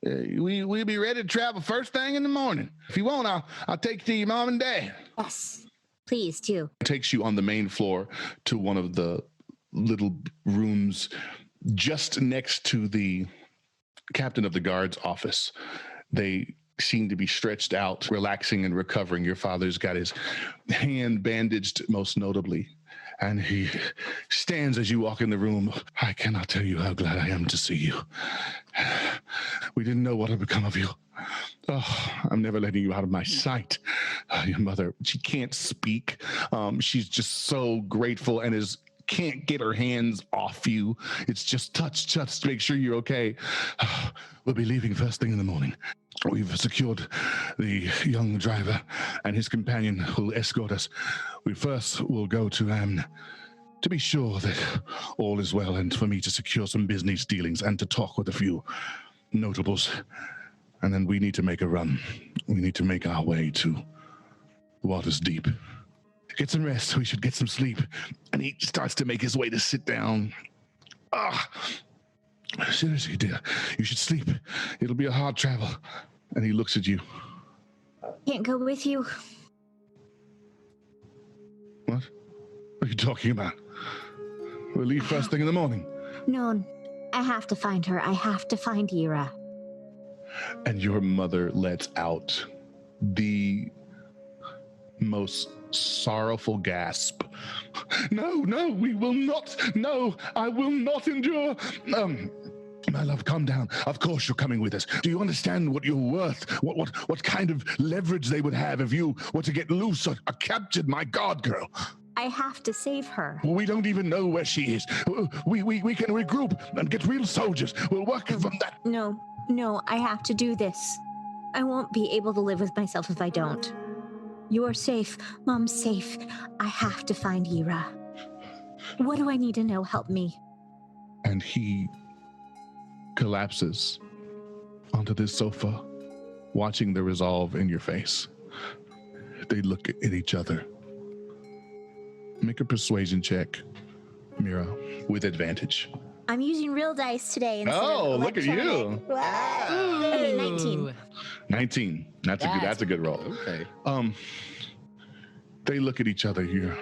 We'll be ready to travel first thing in the morning. If you want, I'll take you to your mom and dad. Yes. Please do. Takes you on the main floor to one of the little rooms just next to the captain of the guard's office. They seem to be stretched out, relaxing and recovering. Your father's got his hand bandaged, most notably, and he stands as you walk in the room. I cannot tell you how glad I am to see you. We didn't know what had become of you. Oh, I'm never letting you out of my sight. Your mother, she can't speak. She's just so grateful and can't get her hands off you. It's just touch to make sure you're okay. We'll be leaving first thing in the morning. We've secured the young driver and his companion who will escort us. We first will go to Amn to be sure that all is well and for me to secure some business dealings and to talk with a few notables. And then we need to make a run. We need to make our way to Waters Deep. Get some rest. We should get some sleep. And he starts to make his way to sit down. Seriously, dear, you should sleep. It'll be a hard travel. And he looks at you. Can't go with you. What? What are you talking about? We'll leave first thing in the morning. No, I have to find her. I have to find Yira. And your mother lets out the most sorrowful gasp. No, we will not. No, I will not endure. My love, calm down. Of course you're coming with us. Do you understand what you're worth? What kind of leverage they would have if you were to get loose or captured? My God, girl. I have to save her. We don't even know where she is. We can regroup and get real soldiers. We'll work from that. No, I have to do this. I won't be able to live with myself if I don't. You're safe. Mom's safe. I have to find Ira. What do I need to know? Help me. And he collapses onto this sofa, watching the resolve in your face. They look at each other. Make a persuasion check, Mira, with advantage. I'm using real dice today instead Oh, of look at you. electronic. Wow. Okay, 19. Ooh. 19. That's a good roll. Okay. They look at each other. Your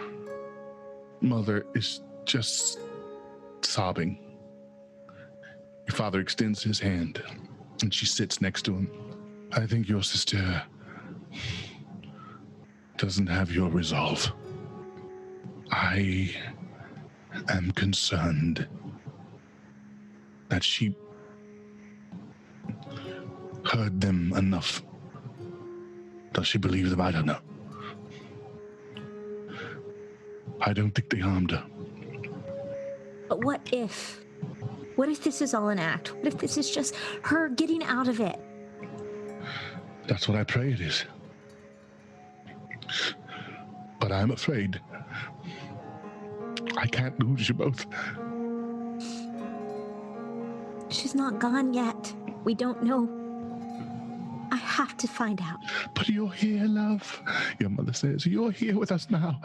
mother is just sobbing. Your father extends his hand, and she sits next to him. I think your sister doesn't have your resolve. I am concerned that she heard them enough. Does she believe them? I don't know. I don't think they harmed her. But what if? What if this is all an act? What if this is just her getting out of it? That's what I pray it is. But I'm afraid I can't lose you both. She's not gone yet. We don't know. I have to find out. But you're here, love. Your mother says, you're here with us now.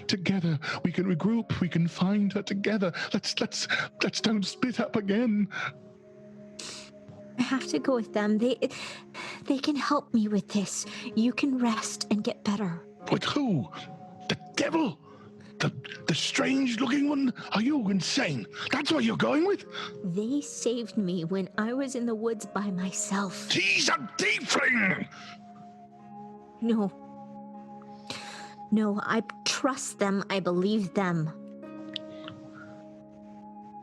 Together, we can regroup. We can find her together. Let's don't split up again. I have to go with them. They can help me with this. You can rest and get better. With who? The devil? The strange-looking one? Are you insane? That's what you're going with? They saved me when I was in the woods by myself. He's a tiefling! No, I trust them. I believe them.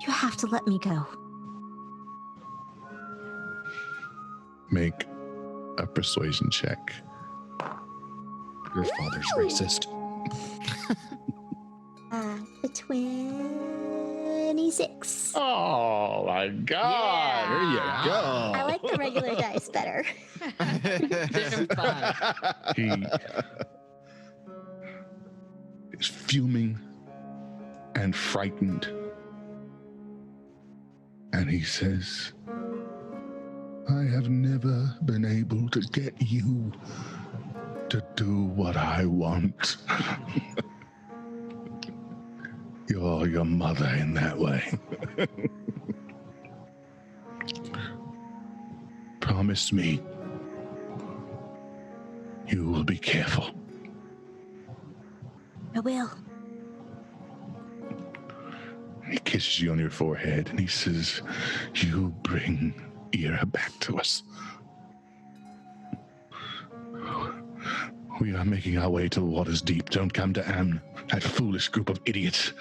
You have to let me go. Make a persuasion check. Your father's racist. 26. Oh my God. There you go. I like the regular dice better. They're fun. He is fuming and frightened. And he says, I have never been able to get you to do what I want. You're your mother in that way. Promise me you will be careful. I will. He kisses you on your forehead and he says, you bring Ira back to us. We are making our way to the waters deep. Don't come to Amn. That foolish group of idiots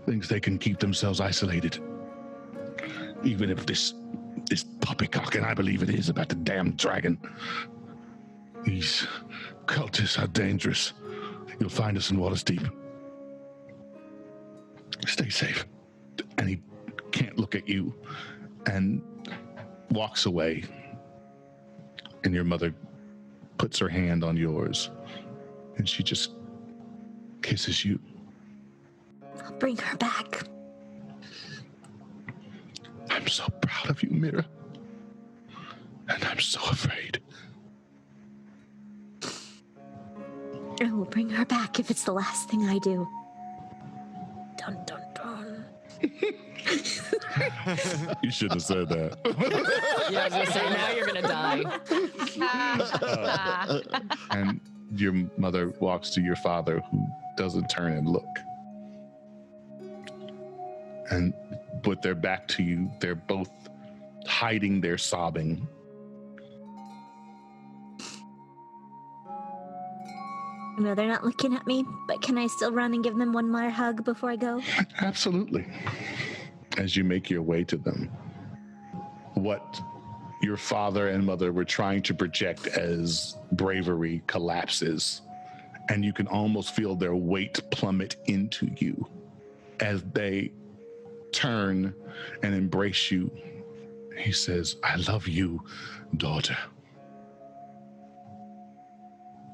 thinks they can keep themselves isolated. Even if this poppycock, and I believe it is, about the damn dragon. These cultists are dangerous. You'll find us in waters deep. Stay safe. And he can't look at you and walks away. And your mother puts her hand on yours and she just kisses you. I'll bring her back. I'm so proud of you, Mira. And I'm so afraid. I will bring her back if it's the last thing I do. Dun dun dun. You shouldn't have said that. Yeah, I was gonna say, now you're gonna die. And your mother walks to your father, who doesn't turn and look. And with their back to you, they're both hiding their sobbing. No, they're not looking at me, but can I still run and give them one more hug before I go? Absolutely. As you make your way to them, what your father and mother were trying to project as bravery collapses, and you can almost feel their weight plummet into you as they turn and embrace you. He says, "I love you, daughter."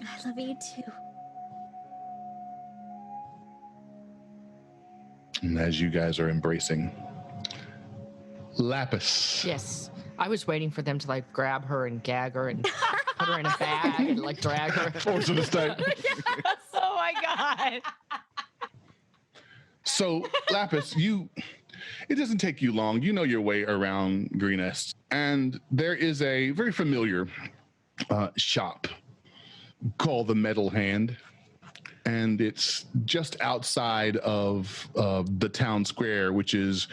I love you too. And as you guys are embracing, Lapis. Yes. I was waiting for them to like grab her and gag her and put her in a bag and like drag her. Force of the state. Oh my God. So, Lapis, it doesn't take you long. You know your way around Greenest. And there is a very familiar shop called the Metal Hand. And it's just outside of the town square, which is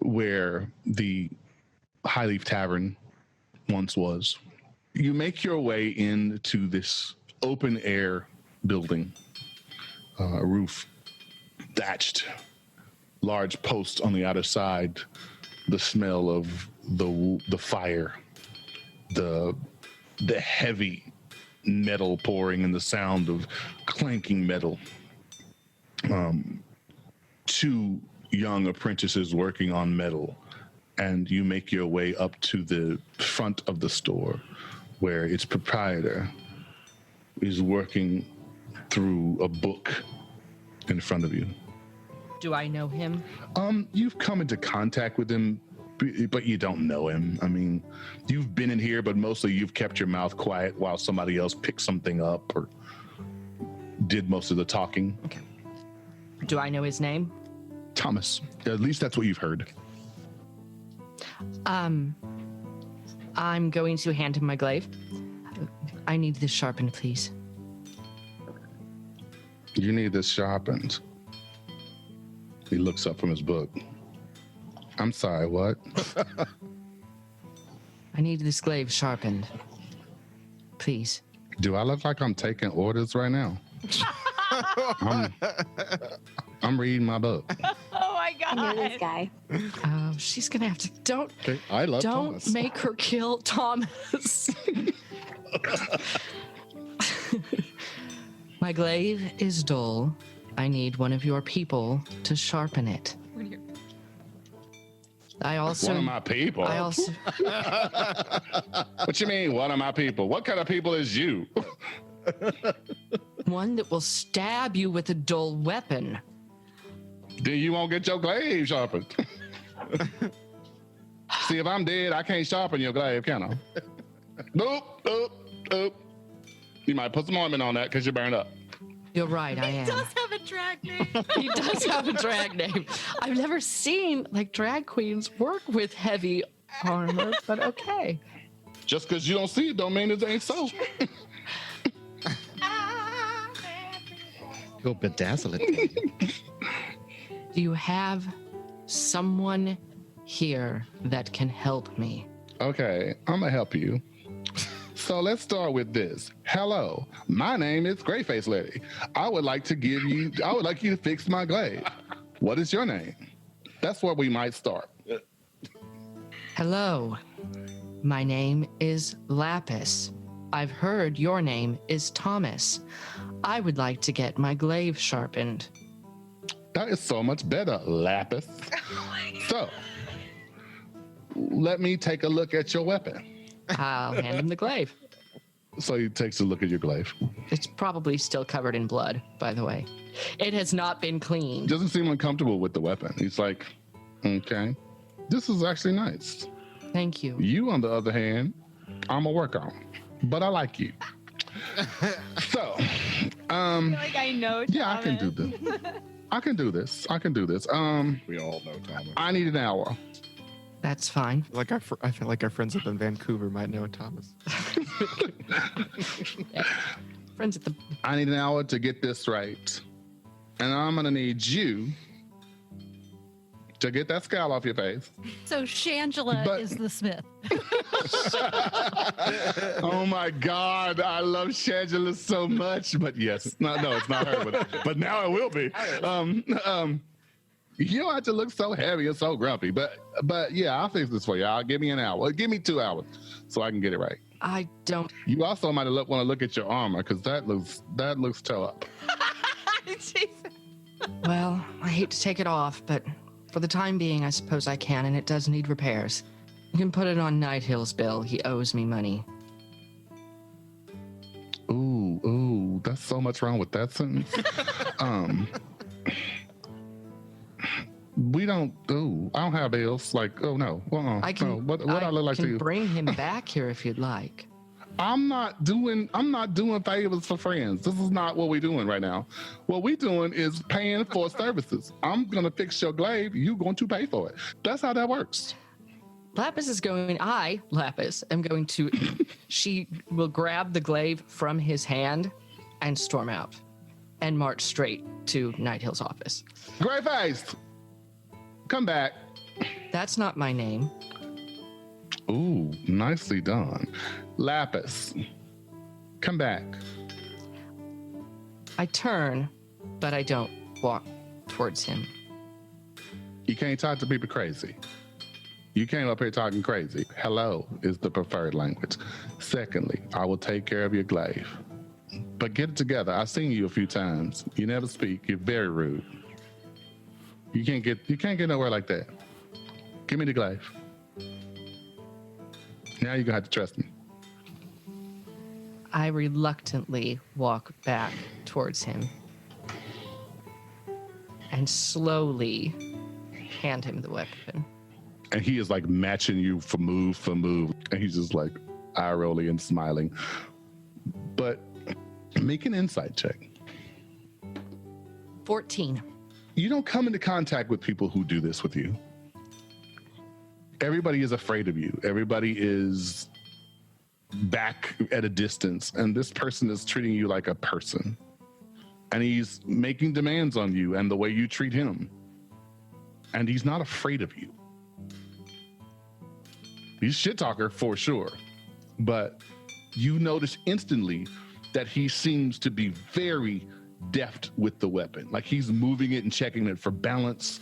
where the High Leaf Tavern once was. You make your way into this open air building, roof thatched, large posts on the outer side, the smell of the fire, the heavy metal pouring and the sound of clanking metal. Two young apprentices working on metal, and you make your way up to the front of the store where its proprietor is working through a book in front of you. Do I know him? You've come into contact with him, but you don't know him. I mean, you've been in here, but mostly you've kept your mouth quiet while somebody else picked something up or did most of the talking. Okay. Do I know his name? Thomas. At least that's what you've heard. I'm going to hand him my glaive. I need this sharpened, please. You need this sharpened. He looks up from his book. I'm sorry, what? I need this glaive sharpened. Please. Do I look like I'm taking orders right now? I'm reading my book. Oh my I God. knew this guy. She's gonna have to. Don't Okay, I love don't Thomas. make her kill Thomas. My glaive is dull. I need one of your people to sharpen it. I also. One of my people? I also. What you mean, one of my people? What kind of people is you? One that will stab you with a dull weapon. Then you won't get your glaive sharpened. See, if I'm dead, I can't sharpen your glaive, can I? Nope. You might put some ointment on that because you're burned up. You're right, I am. He does have a drag name. He does have a drag name. I've never seen like drag queens work with heavy armor, but okay. Just because you don't see it don't mean it ain't so. You'll bedazzle it. Do you have someone here that can help me? Okay, I'm gonna help you. So let's start with this. Hello, my name is Greyface Lady. I would like you to fix my glaive. What is your name? That's where we might start. Hello, my name is Lapis. I've heard your name is Thomas. I would like to get my glaive sharpened. That is so much better, Lapis. So, let me take a look at your weapon. I'll hand him the glaive. So he takes a look at your glaive. It's probably still covered in blood, by the way. It has not been cleaned. Doesn't seem uncomfortable with the weapon. He's like, okay, this is actually nice. Thank you. You, on the other hand, I'm gonna work on, but I like you. So, I feel like I know yeah, I can do Thomas. this. I can do this. We all know Thomas. I need an hour. That's fine. I feel like our friends up in Vancouver might know Thomas. Friends at the. I need an hour to get this right. And I'm gonna need you to get that scowl off your face. So Shangela But- is the smith. Oh my God, I love Shangela so much. But yes, no, it's not her. But now it will be. You don't have to look so heavy and so grumpy. But yeah, I'll fix this for you. I'll give me an hour. Give me 2 hours so I can get it right. I don't. You also might want to look at your armor because that looks toe up. Well, I hate to take it off, but for the time being, I suppose I can, and it does need repairs. You can put it on Nighthill's bill. He owes me money. Ooh, that's so much wrong with that sentence. We don't. I don't have bills. Like, oh no. I can. No. What I look like to you? Bring him back here if you'd like. I'm not doing favors for friends. This is not what we're doing right now. What we're doing is paying for services. I'm gonna fix your glaive. You're going to pay for it. That's how that works. Lapis, am going to. She will grab the glaive from his hand and storm out and march straight to Nighthill's office. Gray face, come back. That's not my name. Ooh, nicely done. Lapis, come back. I turn, but I don't walk towards him. You can't talk to people crazy. You came up here talking crazy. Hello is the preferred language. Secondly, I will take care of your glaive. But get it together. I've seen you a few times. You never speak. You're very rude. You can't get nowhere like that. Give me the glaive. Now you're gonna have to trust me. I reluctantly walk back towards him and slowly hand him the weapon. And he is like matching you for move. And he's just like eye rolling and smiling. But make an insight check. 14. You don't come into contact with people who do this with you. Everybody is afraid of you. Everybody is back at a distance. And this person is treating you like a person. And he's making demands on you and the way you treat him. And he's not afraid of you. He's a shit talker for sure. But you notice instantly that he seems to be very deft with the weapon. Like he's moving it and checking it for balance.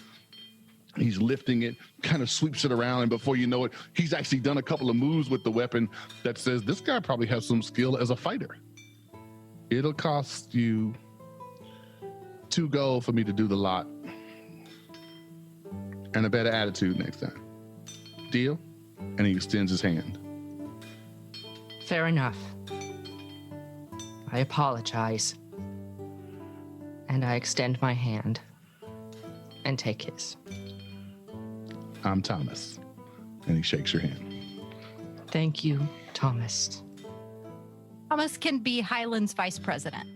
He's lifting it, kind of sweeps it around, and before you know it, he's actually done a couple of moves with the weapon that says this guy probably has some skill as a fighter. It'll cost you 2 gold for me to do the lot and a better attitude next time. Deal? And he extends his hand. Fair enough. I apologize. And I extend my hand and take his. I'm Thomas. And he shakes your hand. Thank you, Thomas. Thomas can be Highland's vice president.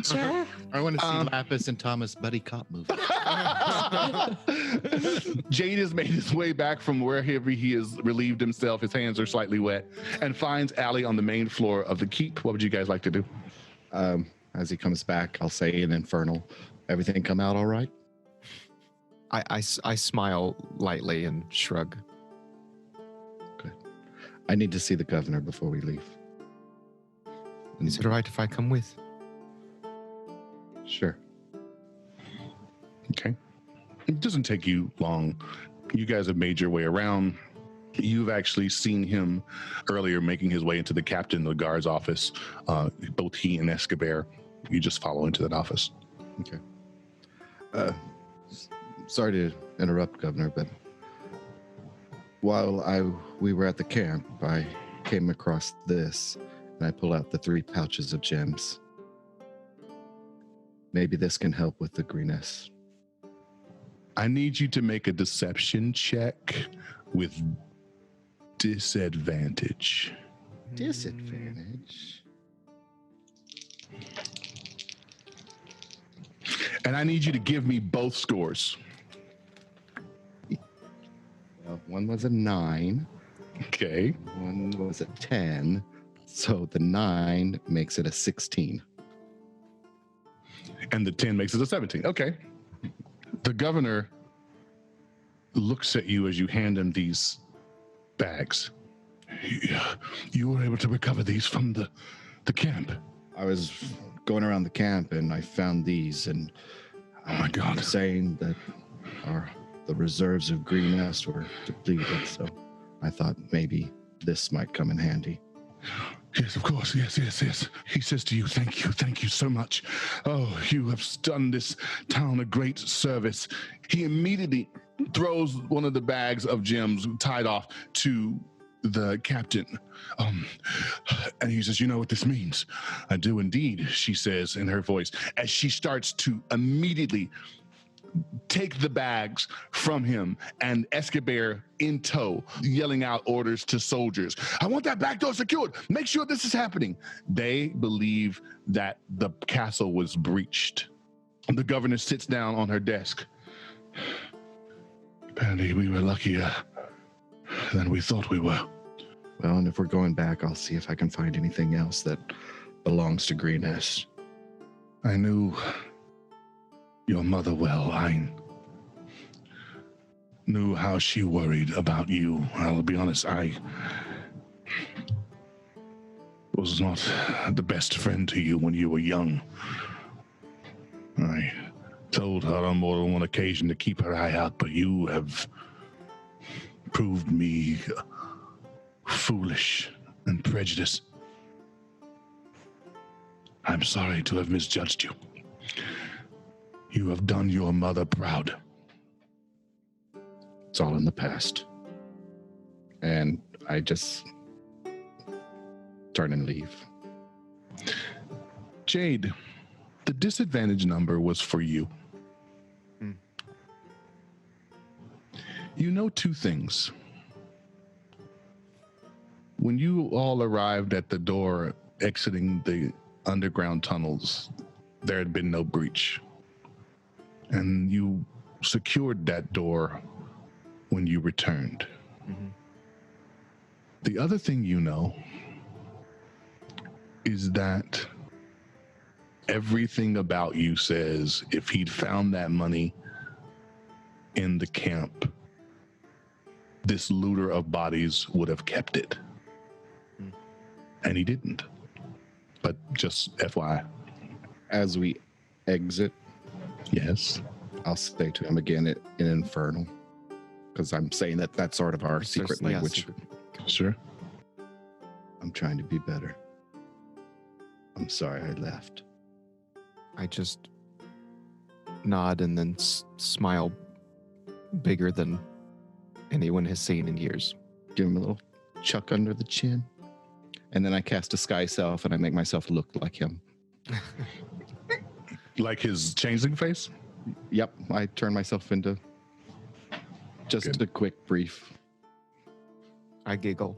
Sure. I want to see Lapis and Thomas buddy cop movie. Jaide has made his way back from wherever he has relieved himself. His hands are slightly wet, and finds Allie on the main floor of the keep. What would you guys like to do? As he comes back, I'll say in Infernal, everything come out all right? I smile lightly and shrug. Good. I need to see the governor before we leave. Is it all right if I come with? Sure. Okay. It doesn't take you long. You guys have made your way around. You've actually seen him earlier making his way into the captain of the guard's office. Both he and Escobar. You just follow into that office. Okay. Sorry to interrupt, Governor, but while we were at the camp, I came across this, and I pull out the 3 pouches of gems. Maybe this can help with the Greenest. I need you to make a deception check with disadvantage. Disadvantage? And I need you to give me both scores. Well, one was a 9. Okay. One was a 10. So the 9 makes it a 16. And the 10 makes it a 17. Okay. The governor looks at you as you hand him these bags. You were able to recover these from the camp. I was going around the camp and I found these, and Oh my God. saying that the reserves of Greenest were depleted, so I thought maybe this might come in handy. Yes, of course. Yes. He says to you, thank you so much. Oh, you have done this town a great service. He immediately throws one of the bags of gems tied off to the captain. And he says, you know what this means? I do indeed, she says in her voice, as she starts to immediately take the bags from him, and Escobar in tow, yelling out orders to soldiers. I want that back door secured. Make sure this is happening. They believe that the castle was breached. The governor sits down on her desk. Apparently we were luckier than we thought we were. Well, and if we're going back, I'll see if I can find anything else that belongs to Greenest. I knew your mother well. I knew how she worried about you. I'll be honest, I was not the best friend to you when you were young. I told her on more than one occasion to keep her eye out, but you have proved me foolish and prejudiced. I'm sorry to have misjudged you. You have done your mother proud. It's all in the past. And I just turn and leave. Jaide, the disadvantage number was for you. You know two things. When you all arrived at the door exiting the underground tunnels, there had been no breach. And you secured that door when you returned. Mm-hmm. The other thing you know is that everything about you says if he'd found that money in the camp, this looter of bodies would have kept it. And he didn't. But just FYI. As we exit, Yes. I'll say to him again in Infernal, because I'm saying that that's sort of our secret Yeah, language. secret. Sure. I'm trying to be better. I'm sorry I left. I just nod and then smile bigger than anyone has seen in years. Give him a little chuck under the chin. And then I cast a Sky Self and I make myself look like him. Like his changeling face? Yep, I turn myself into just Good. a quick brief. I giggle.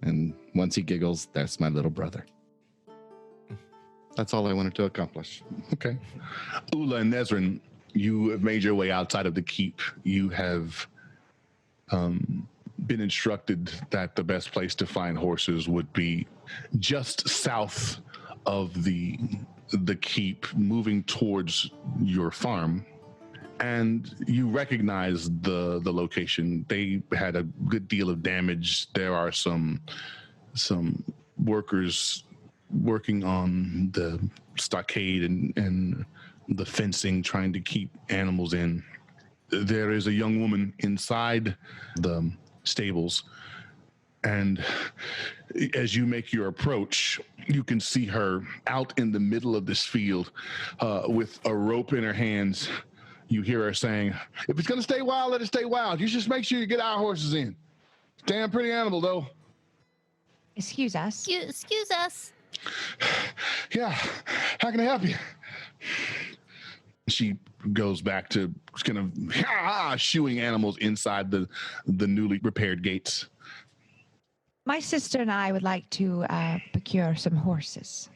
And once he giggles, that's my little brother. That's all I wanted to accomplish. Okay. Eula and Nesrin, you have made your way outside of the keep. You have been instructed that the best place to find horses would be just south of the keep, moving towards your farm. And you recognize the location. They had a good deal of damage. There are some workers working on the stockade and the fencing, trying to keep animals in. There is a young woman inside the stables, and as you make your approach, you can see her out in the middle of this field with a rope in her hands. You hear her saying, "If it's going to stay wild, let it stay wild. You just make sure you get our horses in. Damn pretty animal, though." Excuse us. Excuse us. Yeah, how can I help you? She goes back to kind of shooing animals inside the newly repaired gates. My sister and I would like to procure some horses.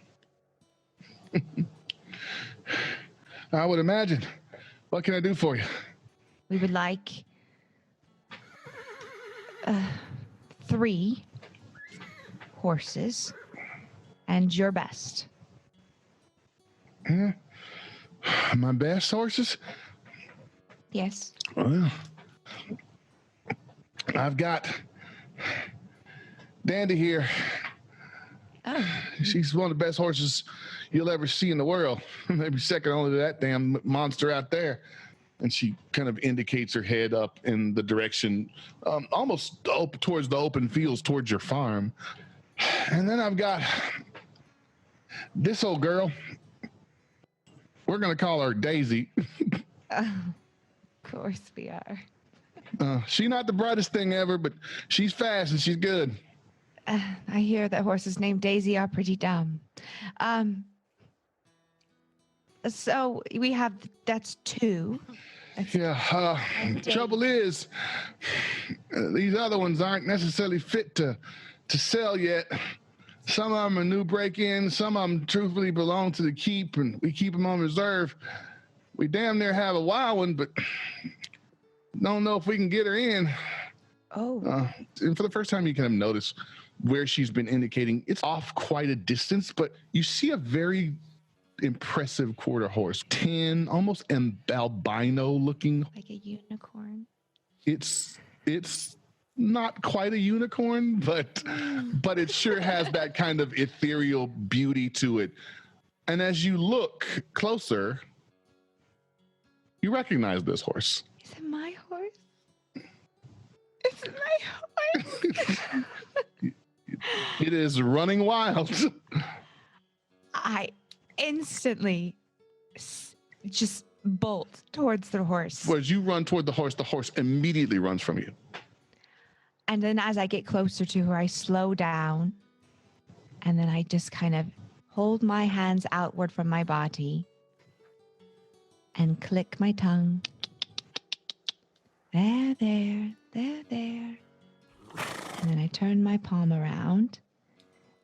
I would imagine. What can I do for you? We would like 3 horses and your best. My best horses? Yes. Well, I've got Dandy here. Oh, She's one of the best horses you'll ever see in the world. Maybe second only to that damn monster out there. And she kind of indicates her head up in the direction, almost towards the open fields, towards your farm. And then I've got this old girl. We're going to call her Daisy. of course we are. She's not the brightest thing ever, but she's fast and she's good. I hear that horses named Daisy are pretty dumb. So we have, that's two. Yeah, trouble is, these other ones aren't necessarily fit to sell yet. Some of them are new break-ins. Some of them truthfully belong to the keep, and we keep them on reserve. We damn near have a wild one, but don't know if we can get her in. Oh. And for the first time, you kind of notice where she's been indicating. It's off quite a distance, but you see a very impressive quarter horse, tan, almost albino looking. Like a unicorn. It's not quite a unicorn, but it sure has that kind of ethereal beauty to it. And as you look closer, you recognize this horse. Is it my horse? Is it my horse? It is running wild. I instantly just bolt towards the horse. As you run toward the horse immediately runs from you. And then as I get closer to her, I slow down. And then I just kind of hold my hands outward from my body and click my tongue. There, there, there, there. And then I turn my palm around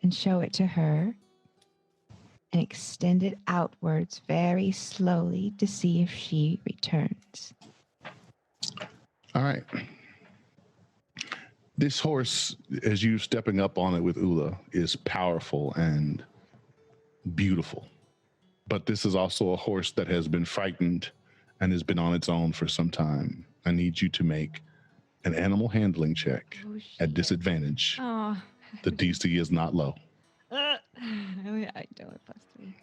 and show it to her and extend it outwards very slowly to see if she returns. All right. This horse, as you stepping up on it with Eula, is powerful and beautiful. But this is also a horse that has been frightened and has been on its own for some time. I need you to make an animal handling check at disadvantage. Oh. The DC is not low. I don't have +3.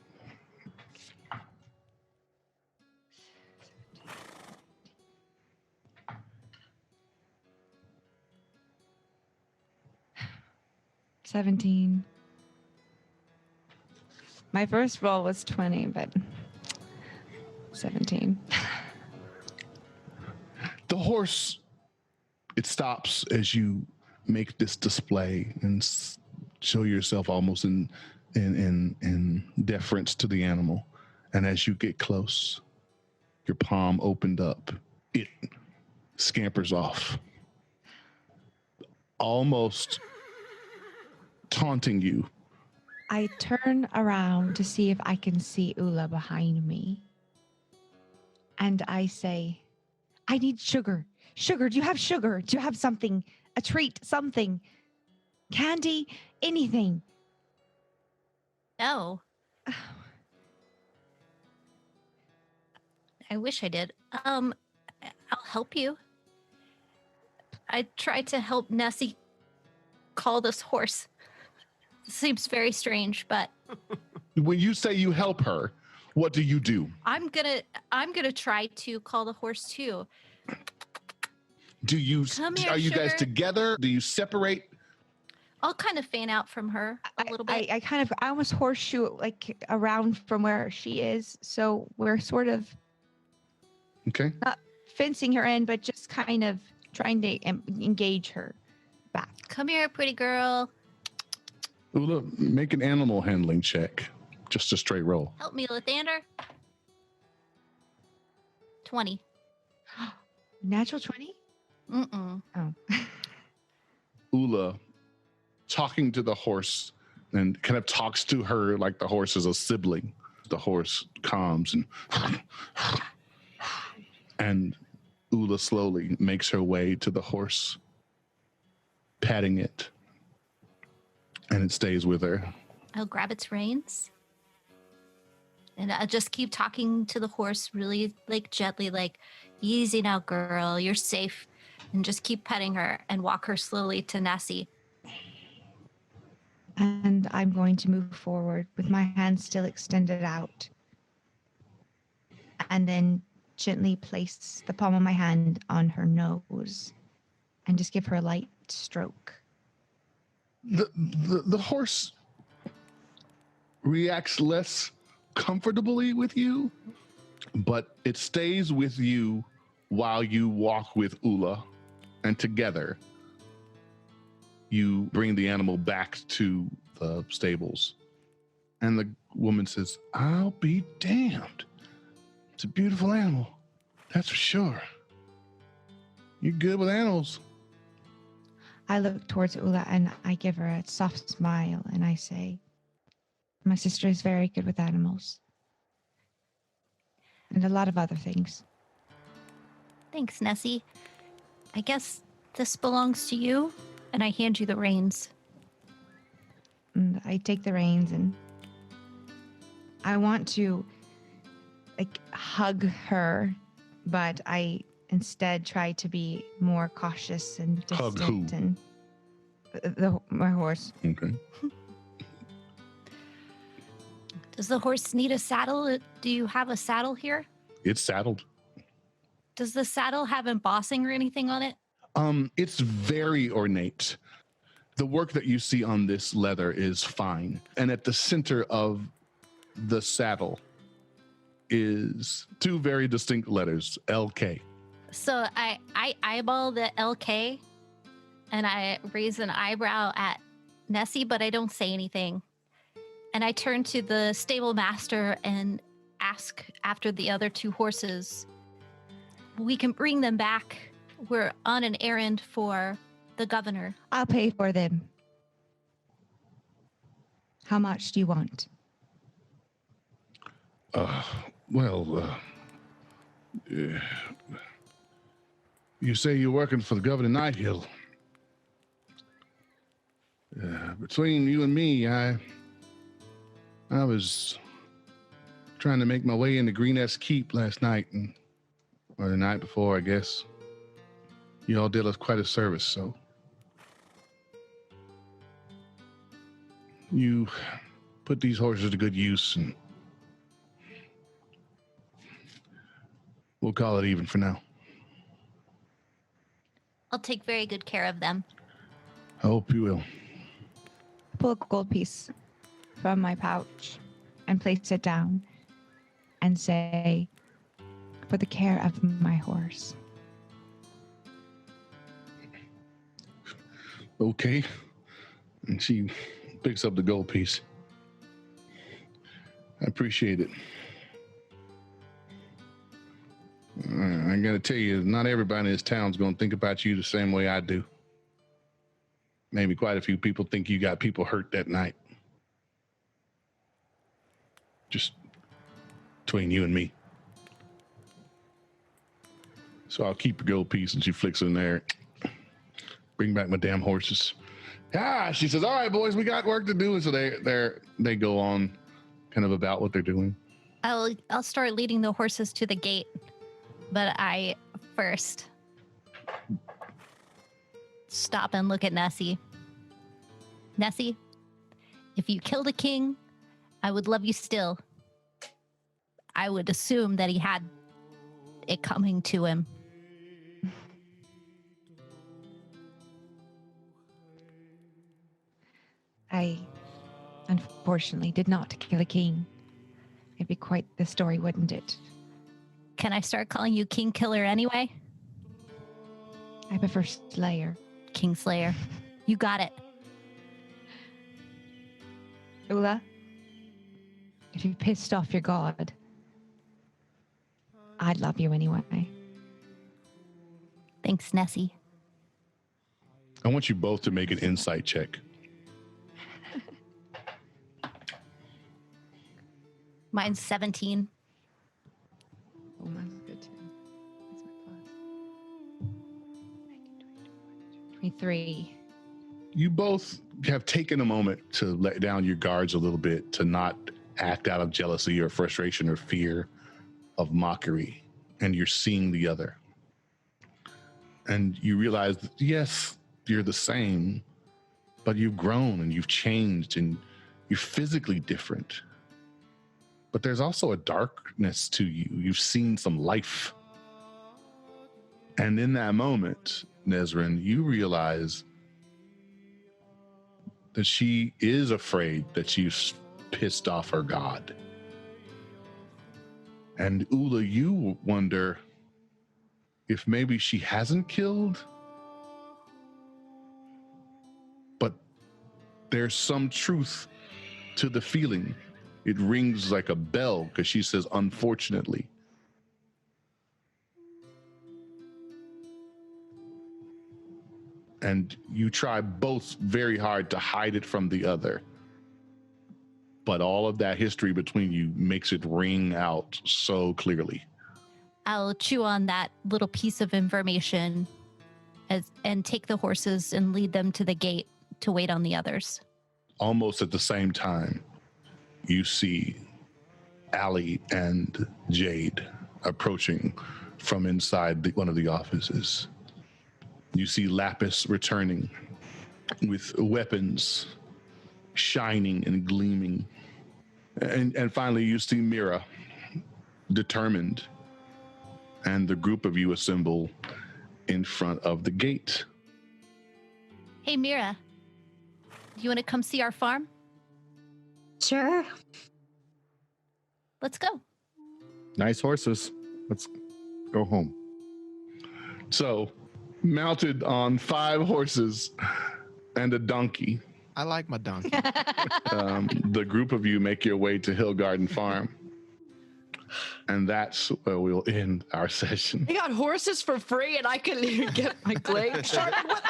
$17. My first roll was 20, but 17. The horse, it stops as you make this display and show yourself almost in deference to the animal. And as you get close, your palm opened up, it scampers off, almost taunting you. I turn around to see if I can see Eula behind me. And I say, I need sugar. Sugar, do you have sugar? Do you have something? A treat, something? Candy? Anything? No. I wish I did. I'll help you. I tried to help Nessie call this horse. Seems very strange, but When you say you help her, what do you do? I'm gonna try to call the horse too. Do you Come here, are you guys sugar. together? Do you separate? I'll kind of fan out from her a little bit. I almost horseshoe like around from where she is. So we're sort of Okay. not fencing her in, but just kind of trying to engage her back. Come here, pretty girl. Ula, make an animal handling check. Just a straight roll. Help me, Lathander. 20. Natural 20? Mm-mm. Oh. Ula talking to the horse and kind of talks to her like the horse is a sibling. The horse calms and Ula slowly makes her way to the horse, patting it, and it stays with her. I'll grab its reins. And I'll just keep talking to the horse really like gently, like, easy now, girl. You're safe. and just keep petting her and walk her slowly to Nessie. And I'm going to move forward with my hand still extended out. And then gently place the palm of my hand on her nose and just give her a light stroke. The horse reacts less comfortably with you, but it stays with you while you walk with Eula, and together you bring the animal back to the stables. And the woman says, I'll be damned. It's a beautiful animal, that's for sure. You're good with animals. I look towards Eula and I give her a soft smile and I say, my sister is very good with animals. And a lot of other things. Thanks, Nessie. I guess this belongs to you, and I hand you the reins. And I take the reins and I want to hug her, but I instead try to be more cautious and distant. Hug who? And my horse. Okay. Does the horse need a saddle? Do you have a saddle here? It's saddled. Does the saddle have embossing or anything on it? It's very ornate. The work that you see on this leather is fine. And at the center of the saddle is two very distinct letters, LK. So I eyeball the LK and I raise an eyebrow at Nessie, but I don't say anything. And I turn to the stable master and ask after the other two horses. We can bring them back. We're on an errand for the governor. I'll pay for them. How much do you want? You say you're working for the governor Nighthill. Between you and me, I was trying to make my way into Greenest Keep last night, or the night before, I guess. You all did us quite a service, so. You put these horses to good use, and we'll call it even for now. I'll take very good care of them. I hope you will. I pull a gold piece from my pouch and place it down and say, for the care of my horse. Okay. And she picks up the gold piece. I appreciate it. I gotta tell you, not everybody in this town's gonna think about you the same way I do. Maybe quite a few people think you got people hurt that night. Just between you and me. So I'll keep the gold piece, and she flicks it in there. Bring back my damn horses. She says, all right, boys, we got work to do. And so they go on kind of about what they're doing. I'll start leading the horses to the gate, but I first stop and look at Nessie. Nessie, if you killed a king, I would love you still. I would assume that he had it coming to him. I, unfortunately, did not kill a king. It'd be quite the story, wouldn't it? Can I start calling you King Killer anyway? I prefer Slayer. Kingslayer. You got it. Eula, if you pissed off your god, I'd love you anyway. Thanks, Nessie. I want you both to make an insight check. Mine's 17. Oh, mine's good too. That's my plus. 23. You both have taken a moment to let down your guards a little bit, to not act out of jealousy or frustration or fear of mockery, and you're seeing the other. And you realize that, yes, you're the same, but you've grown and you've changed and you're physically different. But there's also a darkness to you. You've seen some life. And in that moment, Nesrin, you realize that she is afraid that she's pissed off her god. And Eula, you wonder if maybe she hasn't killed, but there's some truth to the feeling. It rings like a bell because she says, unfortunately. And you try both very hard to hide it from the other. But all of that history between you makes it ring out so clearly. I'll chew on that little piece of information and take the horses and lead them to the gate to wait on the others. Almost at the same time, you see Allie and Jaide approaching from inside one of the offices. You see Lapis returning with weapons shining and gleaming. And finally, you see Mira, determined, and the group of you assemble in front of the gate. Hey, Mira, do you want to come see our farm? Sure. Let's go. Nice horses. Let's go home. So, mounted on 5 horses and a donkey, I like my donkey. the group of you make your way to Hill Garden Farm. And that's where we'll end our session. I got horses for free and I couldn't even get my blade sharpened. What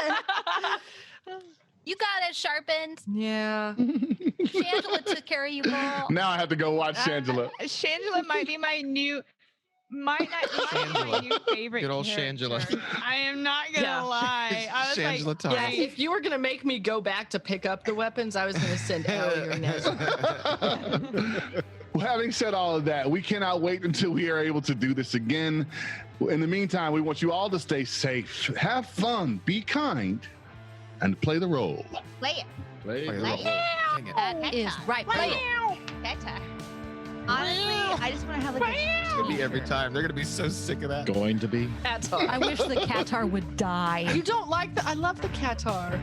the? You got it sharpened. Yeah. Shangela took care of you all. Now I have to go watch Shangela. Shangela might be my new, might not be my Shangela. new favorite. Good old character. Shangela. I am not gonna Yeah. lie. I was Shangela like, time. Yeah, if you were going to make me go back to pick up the weapons, I was going to send Ellie or Nesrin. Well, having said all of that, we cannot wait until we are able to do this again. In the meantime, we want you all to stay safe, have fun, be kind, and play the role. play it. Play the Play role. it. Dang it. That is right. Play it. Better. Honestly, I just want to have like It's gonna be every time. They're gonna be so sick of that. Going to be. I wish the Qatar would die. You don't like the? I love the Qatar.